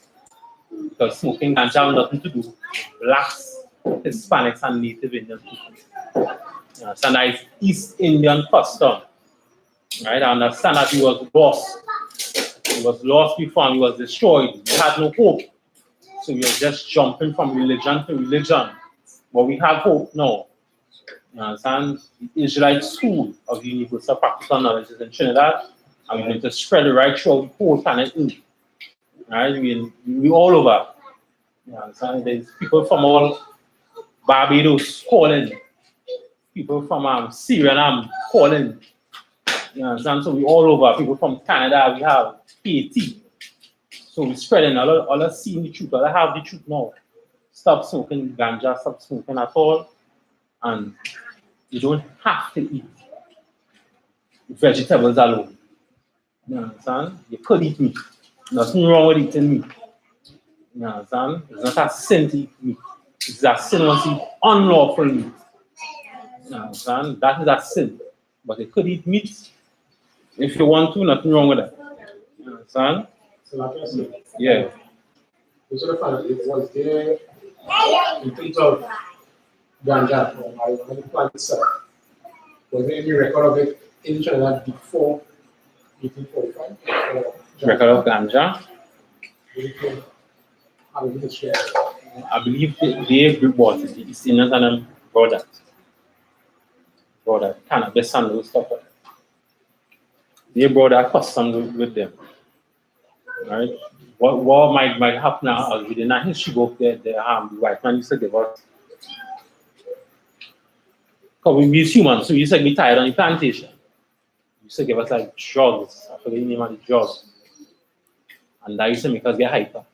because smoking ganja has nothing to do with blacks, Hispanics, and Native Indian people. And that is East Indian custom. Right? I understand that he was lost. He was lost before and he was destroyed. He had no hope. So we are just jumping from religion to religion. But we have hope now. You understand? The Israelite school of the Universal Practical Knowledge is in Trinidad, and we're going to spread it right throughout the whole planet. Right? We all over. You understand? There's people from all Barbados calling. People from Syria calling. You understand? So we all over. People from Canada, we have Haiti. So we're spreading all us seeing the truth, all have the truth now. Stop smoking ganja, stop smoking at all. And you don't have to eat vegetables alone. You understand? You could eat meat. Nothing wrong with eating meat. You understand? It's not a sin to eat meat. It's a sin once you eat unlawful meat. You understand? That is a sin. But you could eat meat if you want to, nothing wrong with that. You understand? So like I said, Yeah. we sort of find it was there in terms of ganja or marijuana, the plant itself. Was there any record of it in Trinidad before 1845? Record of ganja. How did it share? I believe they brought it. The East Indians and them brought that. Cannabis and those stuff. They brought that custom with them. Right? What might happen now is within a history book the white man used to give us. Because we humans, so we used to be tired on the plantation. We used to give us like drugs. I forget the name of the drug. And that used to make us get hyper.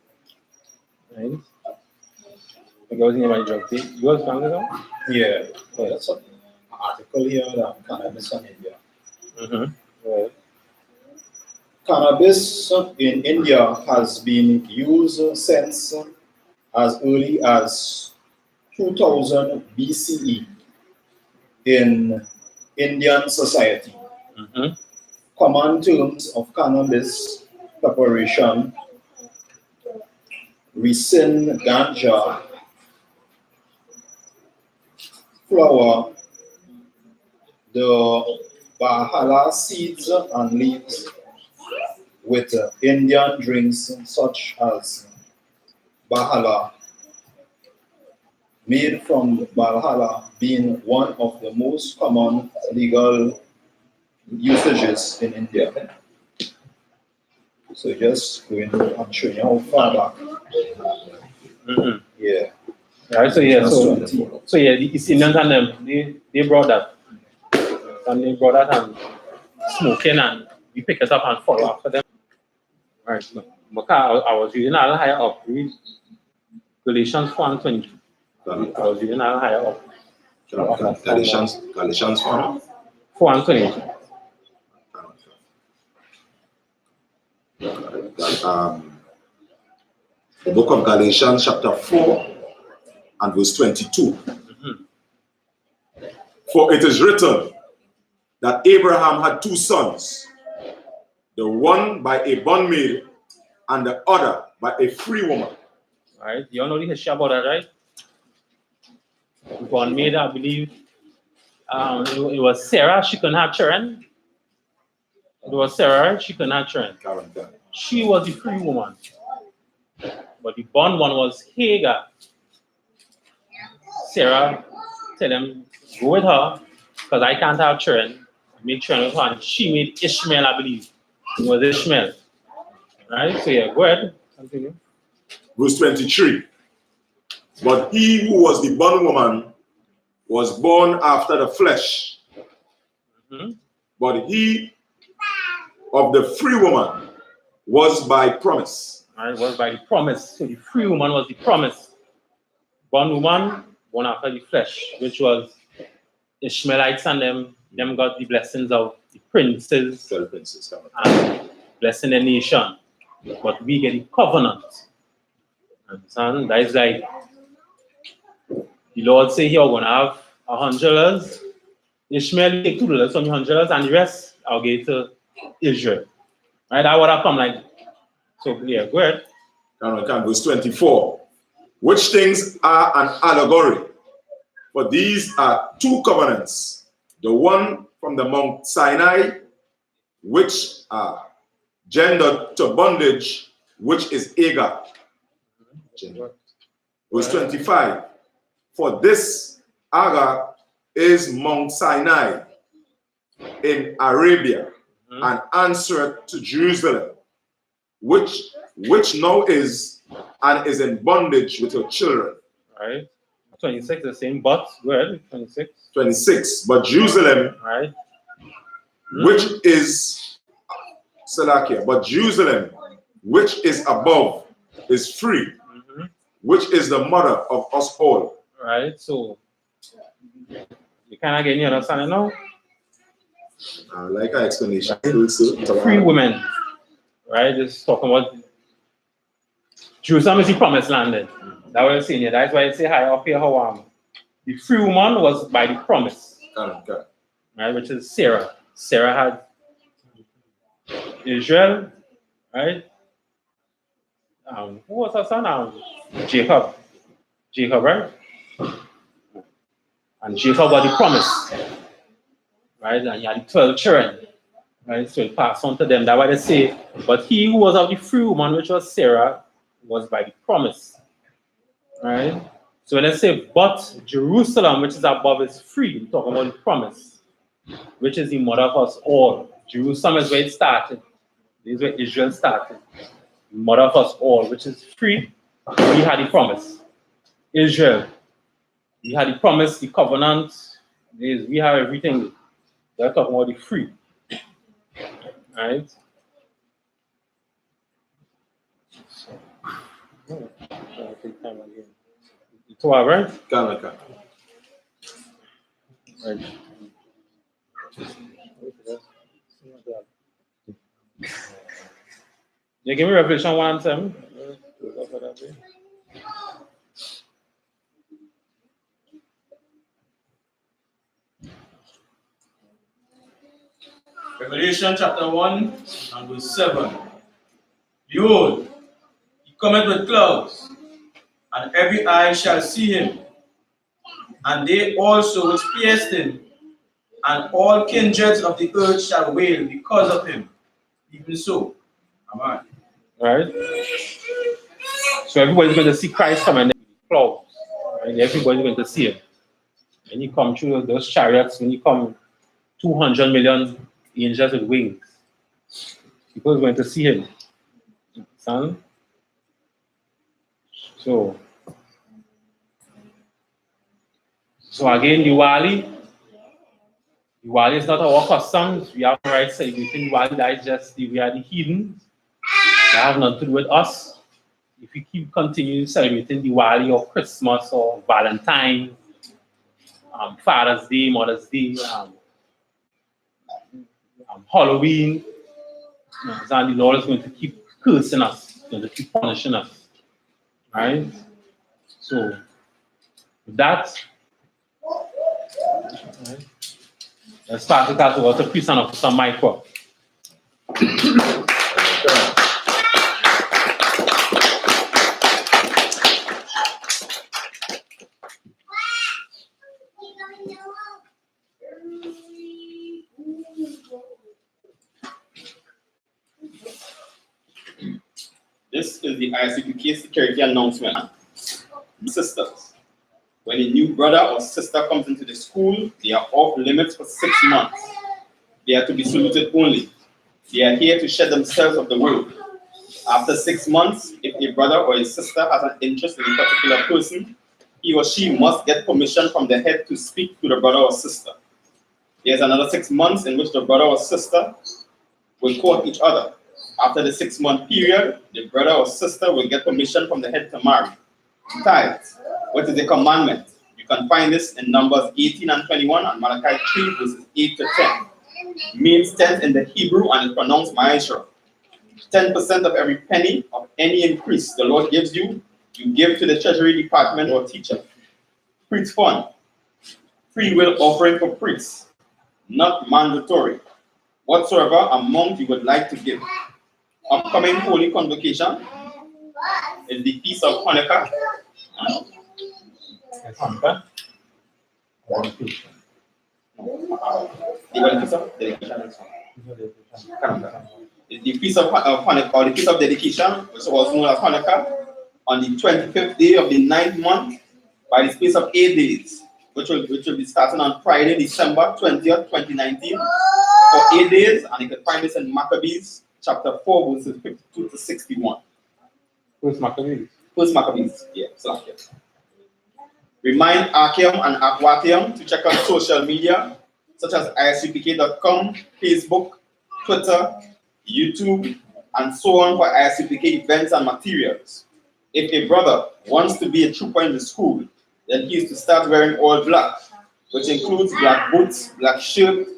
Right? I forget what the name of the drug. You was found it out? Yeah. That's an article here that cannabis in India. Right. Cannabis in India has been used since as early as 2000 BCE in Indian society. Common terms of cannabis preparation, resin, ganja, flower, the bahala seeds and leaves, with Indian drinks such as bahala, made from bahala being one of the most common legal usages in India. So just going to show you how far back. Yeah. Right, so the East Indians and them, they brought that. And they brought that and smoking, and we pick it up and follow after them. Right. So, I was reading a little higher up. Read Galatians 4:22. I was reading a little higher up. Galatians 4:22. The book of Galatians, chapter 4 and verse 22. For it is written that Abraham had two sons, the one by a bondmaid and the other by a free woman. Right? You all know the history about that, right? Bondmaid, I believe, it was Sarah. She couldn't have children. It was Sarah. She couldn't have children. She was the free woman. But the bond one was Hagar. Sarah tell him, go with her, because I can't have children. Make children with her. And she made Ishmael, I believe. It was Ishmael. Right? So yeah, go ahead. Continue. Verse 23. But he who was the bondwoman was born after the flesh. But he of the free woman was by promise. Right, was by the promise. So the free woman was the promise. Bondwoman, born after the flesh, which was Ishmaelites, and them got the blessings of the princes and blessing the nation. But we get the covenant. Understand? That is like the Lord say here, we're going to have $100. Ishmael will take $2 from the $100, and the rest I'll give to Israel. Right? That's what I come like. So yeah, go ahead. Verse 24. Which things are an allegory? For these are two covenants. The one from the Mount Sinai, which are gendered to bondage, which is Hagar. Verse 25. For this Hagar is Mount Sinai in Arabia, and answered to Jerusalem, which now is and is in bondage with her children. Right. 26 the same, but go ahead. 26. 26. But Jerusalem, right, which is Salakia, but Jerusalem, which is above, is free, which is the mother of us all. Right. So you cannot get any understanding now. I like our explanation. Right. Free women. Right. Just talking about Jerusalem is the promised land. Then. That's what I'm saying here. That's why I say high up here how the free woman was by the promise. Right, which is Sarah. Sarah had Israel, right? Who was her son? Jacob. Jacob, right? And Jacob got the promise. Right? And he had 12 children. Right? So it passed on to them. That's why they say, but he who was of the free woman, which was Sarah, was by the promise. Right? So when they say, but Jerusalem, which is above, is free, we're talking about the promise, which is the mother of us all. Jerusalem is where it started. This is where Israel started. The mother of us all, which is free. We had the promise. Israel, we had the promise, the covenant. We have everything. They're talking about the free. Right? So, right? Right. You give me Revelation 1 and 7. Revelation chapter 1 and verse 7. Behold, he cometh with clouds, and every eye shall see him, and they also which pierced him, and all kindreds of the earth shall wail because of him. Even so. Amen. Right? So everybody's going to see Christ come in the clouds. Right? Everybody's going to see him. When he come through those chariots, when he come 200 million angels with wings, people are going to see him. Son? So again, Diwali is not our customs. We have right celebrating Diwali. That is just we are the heathens. They have nothing to do with us. If we keep continuing celebrating Diwali or Christmas or Valentine's, Father's Day, Mother's Day, Halloween, and the Lord is going to keep cursing us, going to keep punishing us. Right? So with that, right, let's pass it out to the priest and officer Michael. This is the I.S.U.P.K security announcement. Sisters, when a new brother or sister comes into the school, they are off limits for 6 months. They are to be saluted only. They are here to shed themselves of the world. After 6 months, if a brother or a sister has an interest in a particular person, he or she must get permission from the head to speak to the brother or sister. There's another 6 months in which the brother or sister will court each other. After the 6-month period, the brother or sister will get permission from the head to marry. Tithes, what is a commandment? You can find this in Numbers 18 and 21 and Malachi 3 verses 8 to 10. Means 10 in the Hebrew and is pronounced ma'ashra. 10% of every penny of any increase the Lord gives you, you give to the treasury department or teacher. Priest fund, free will offering for priests, not mandatory. Whatsoever amount you would like to give. Upcoming holy convocation is the Feast of Hanukkah. The Feast of Hanukkah, or the Feast of Dedication, which is also known as Hanukkah, on the 25th day of the 9th month, by the space of 8 days, which will be starting on Friday, December 20th, 2019, for 8 days, and you can find this in Maccabees, chapter 4, verses 52 to 61. First Maccabees. First Maccabees, yeah, Slack, yeah. Remind Archeum and Aquatium to check out social media, such as ISUPK.com, Facebook, Twitter, YouTube, and so on for I.S.U.P.K events and materials. If a brother wants to be a trooper in the school, then he is to start wearing all black, which includes black boots, black shirt,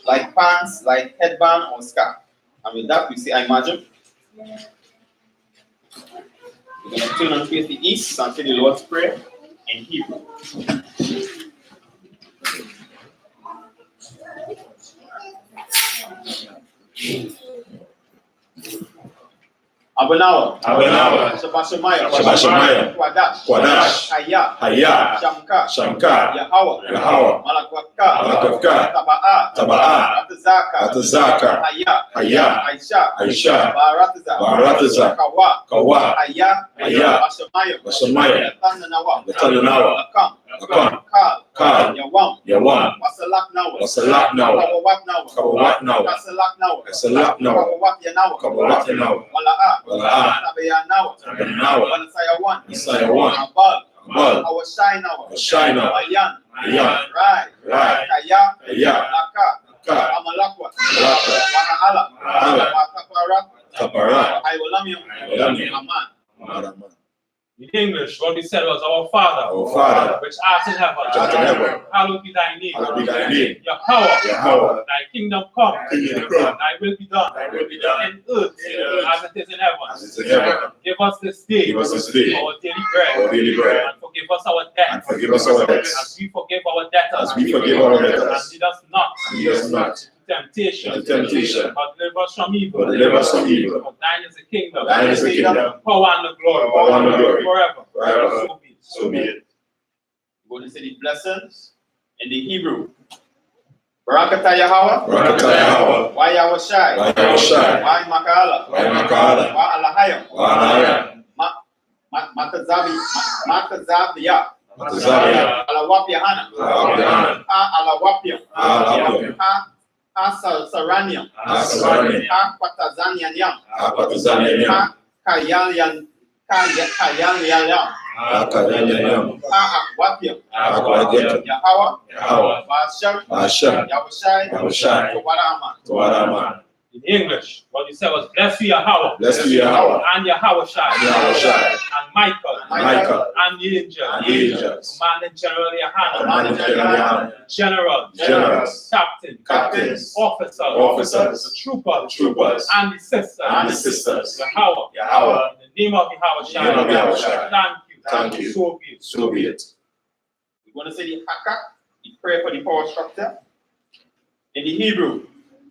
light pants, light headband, or scarf. And with that, we say, I imagine. We're going to turn and face the east and say the Lord's Prayer in Hebrew. Abanawa, Shabashemaya, Kwadash, Haya, Shamka, Yahweh, Malakwaka, Taba'a, Atazaka, Haya, Aisha, Barataza, Kawa, Haya, Bashemaya, Tananawa, Akam, Kal, Yawam, Wasalak now, Kawawak now, Kasalak now, Kawawak now, Wala'a, Tabayanawa, Nasayawan, Abal, Awashai now, Ayan, Rai, Kaya, Laka, Amalakwa, Wahala, Tapara, Iwalamium, Aman. In English, what we said was, Our Father, which art in heaven, hallowed be thy name. Yahweh, thy kingdom come, thy will be done, in earth as it is in heaven. Give us this day our daily bread, and forgive us our debts, as we forgive our debtors, and lead us not temptation. The temptation. But deliver us from evil. But deliver us from evil. For thine is the kingdom. Thine is the kingdom. Power and the glory. Power and the glory. Forever. Forever. So be it. So be it. We're going to say the blessings in the Hebrew. Barakatah Yahweh. Barakatah Yahweh. Wa Yahweh Shai. Wa Yahweh Shai. Wa Makala. Wa Makala. Wa Alahayim. Wa Alahayim. Matazabiyah. Matazabiyah. Alawap Yahanna. Alawap Yahanna. Alawapyam. Alawapyam. Saraniam. Saraniam. Patazanianyam. Patazanianyam. Kayanyan. Akayanyanam. Akwapyam. Akwapyam. Yahweh. Yahweh. Basham. Basham. Yahushai. Yahushai. Tawaraman. Tawaraman. In English, what you said was, blessed be Yahweh. Blessed be Yahweh. And Yahweh Shai. And Yahweh Shai. And Michael. Michael. And the angels. And the angels. Commanding General Yahanna. Commanding General Yahanna. Generals. Generals. Captains. Officers. Officers. Troopers. And the sisters. And the sisters. Yahweh. Yahweh. In the name of Yahweh Shai. In the name of Yahweh Shai. Thank you. Thank you. So be it. So be it. We're going to say the Hakak, the prayer for the power structure. In the Hebrew,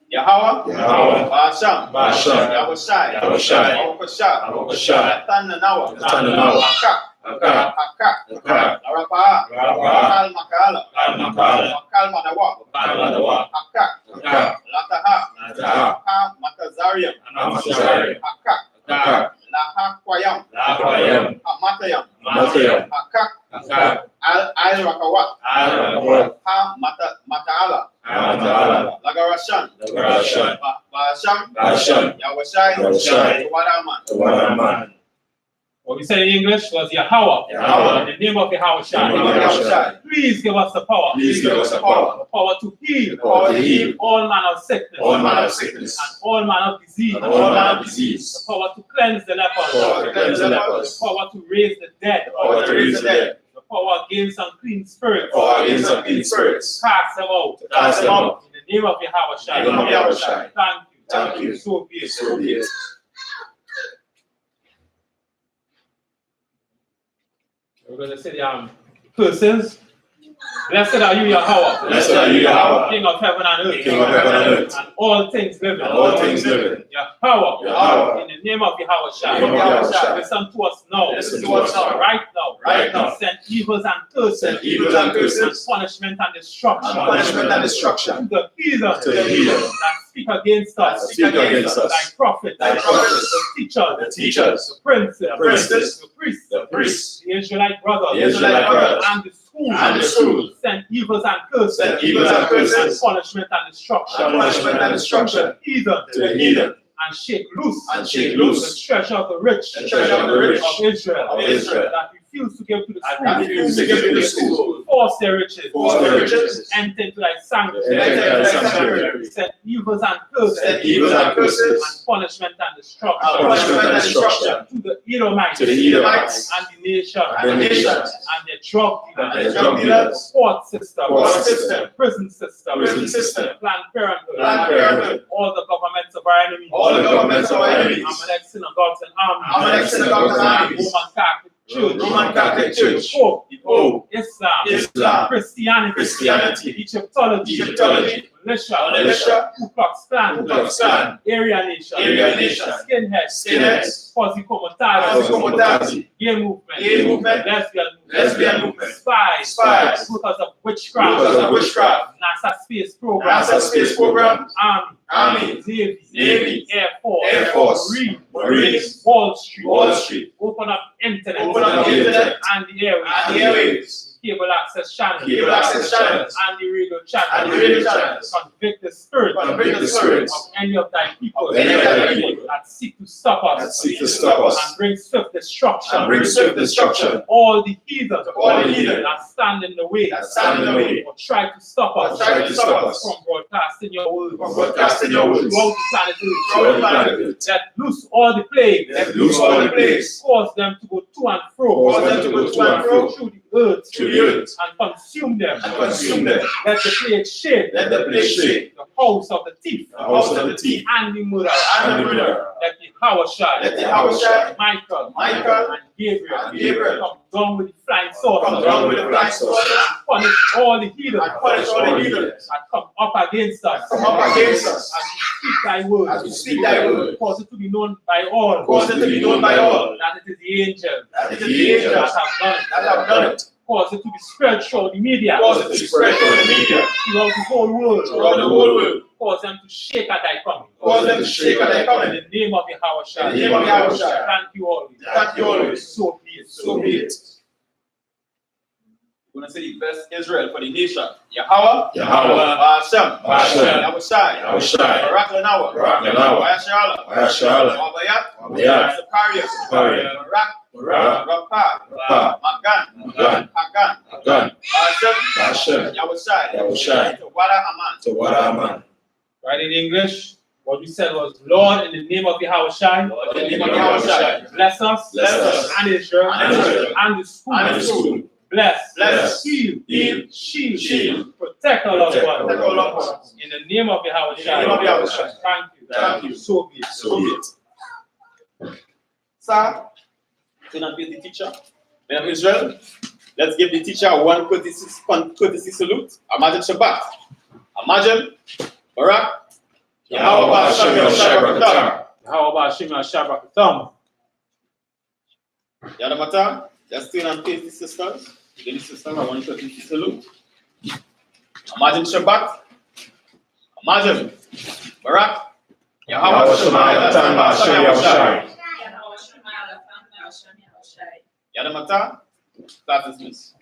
Yahweh, Yahweh. Basham, Basham. Yahushai, Yahushai. Yahushai, Yahushai. Yatananawa, Yatananawa. Hakak, Hakak. Hakak, Hakak. Arapaa, Arapaa. Makala, Makala. Manawa, Manawa. Hakak, Hakak. Lataha, Lataha. Matazariam, Matazariam. Hakak, Hakak. Lahakwayam, Lahakwayam. Amatayam, Amatayam. Hakak, Hakak. Al-Rakawat, Al-Rakawat. Mataala, Mataala. Lagarashan, Lagarashan. Basham, Basham. Yahushai, Yahushai. Tawaraman. Tawaraman. What we said in English was Yahweh. Yahweh. In the name of Yahweh Shai. In the name of Yahweh Shai. Please give us the power. Please give us the power. The power to heal. The power to heal. All manner of sickness. All manner of sickness. And all manner of disease. And all manner of disease. The power to cleanse the lepers. The power to cleanse the lepers. The power to raise the dead. The power to raise the dead. The power against unclean spirits. The power against unclean spirits. Cast them out. Cast them out. In the name of Yahweh Shai. In the name of Yahweh Shai. Thank you. Thank you. So be it. So be it. We're going to say the curses. Blessed are you, Yahweh. Blessed are you, Yahweh. King of heaven and earth. King of heaven and earth. And all things living. And all things living. Yahweh. Yahweh. In the name of Yahweh Shai. In the name of Yahweh Shai. Listen to us now. Listen to us now. Right now. Right now. Send evils and curses. Send evils and curses. And punishment and destruction. And punishment and destruction. To the heathen. To the heathen. That speak against us. That speak against us. Thy prophets. Thy prophets. The teachers. The teachers. The princes. The princes. The priests. The priests. The Israelite brothers. The Israelite brothers. And the schools. And the schools. Send evils and curses. Send evils and curses. And punishment and destruction. And punishment and destruction. To the heathen. To the heathen. And shake loose. And shake loose. The treasure of the rich. The treasure of the rich. Of Israel. Of Israel. That refuse to give to the school. That refuse to give to the school. Force their riches. Force their riches. Enter into thy sanctuary. Enter into thy sanctuary. Send evils and curses. Send evils and curses. And punishment and destruction. And punishment and destruction. To the Edomites. To the Edomites. And the nations. And the nations. And their drug dealers. And their drug dealers. Court system. Court system. Prison system. Prison system. Planned Parenthood. Planned Parenthood. All the governments of our enemies. All the governments of our enemies. Amalek synagogues and armies. Amalek synagogues and armies. Roman Catholic Church. Roman Catholic Church. Pope. Islam. Christianity. Egyptology. Militia. Ku Klux Klan. Aryan Nation. Skinheads. Fuzzy Komotari. Gay movement. Lesbian movement. Spies. Because of witchcraft. NASA space program. Army. Navy. Air Force. Marines. Wall Street. Open up internet. And the airwaves. Cable access channels. And the radio channels. Convict the spirit. Of any of thy people. That seek to stop us. And bring swift destruction. All the heathen. That stand in the way. Or try to stop us. From broadcasting your word. Throughout the planet Earth. That loose all the plagues. Cause them to go to and fro. Through the earth. And consume them. Let the plague shake. The house of the thief. And the murderer. Let the Yahweh Shai, Let Yahweh Shai, Michael, Michael, and Gabriel, and Gabriel come down with the flying sword, come down with the flying sword, punish all the heathens, and punish all the heathens, and come up against us, come up against us, as we speak thy word, as we speak thy word, cause it to be known by all, cause it to be known by all, that it is the angels, that it is the angels that have done it, that have done it, cause it to be spread through the media, cause it to be spread through the media, throughout the whole world, cause them to shake at thy coming, cause them to shake at thy coming. in the name of Yahweh Shai, In the name of Yahweh Shai. thank you always, Thank you always. so be it, So be it. We're going to say the best Israel for the nation. Yahweh, Yahweh, Hashem, Hashem, Yahweh Shai, Yahweh Shai, Barak Lanawa, Barak Lanawa, YAHANNA, YAHANNA, Wabayat, Wabayat, Barak, Barak, Rapah, Rapah, Magan, Hagan, Hagan, Hashem, Hashem, Yahweh Shai, Yahweh Shai, Tawada Aman. Tawada Aman. right? In English, what we said was, Lord, in the name of Yahweh Shai, In the name of Yahweh Shai, bless us, Bless us, and Israel, and Israel, and the school, and the school. bless, Heal, shield, shield, protect our loved protect ones. our loved ones. In the name of Yahweh Shai, In the name of Yahweh Shai. thank you, Thank you. so be it. So be it. Sir, can I be the teacher? Men of Israel, let's give the teacher one courtesy salute. Imagine Shabbat. Imagine Barak. Yahweh Hashem Yahweh How about Shema Shabbat? Yadamata, just turn and face the sisters. Give the sisters a one courtesy salute. Imagine Shabbat. Imagine Barak. Yahweh Hashem Yahweh Yadamata, class dismissed.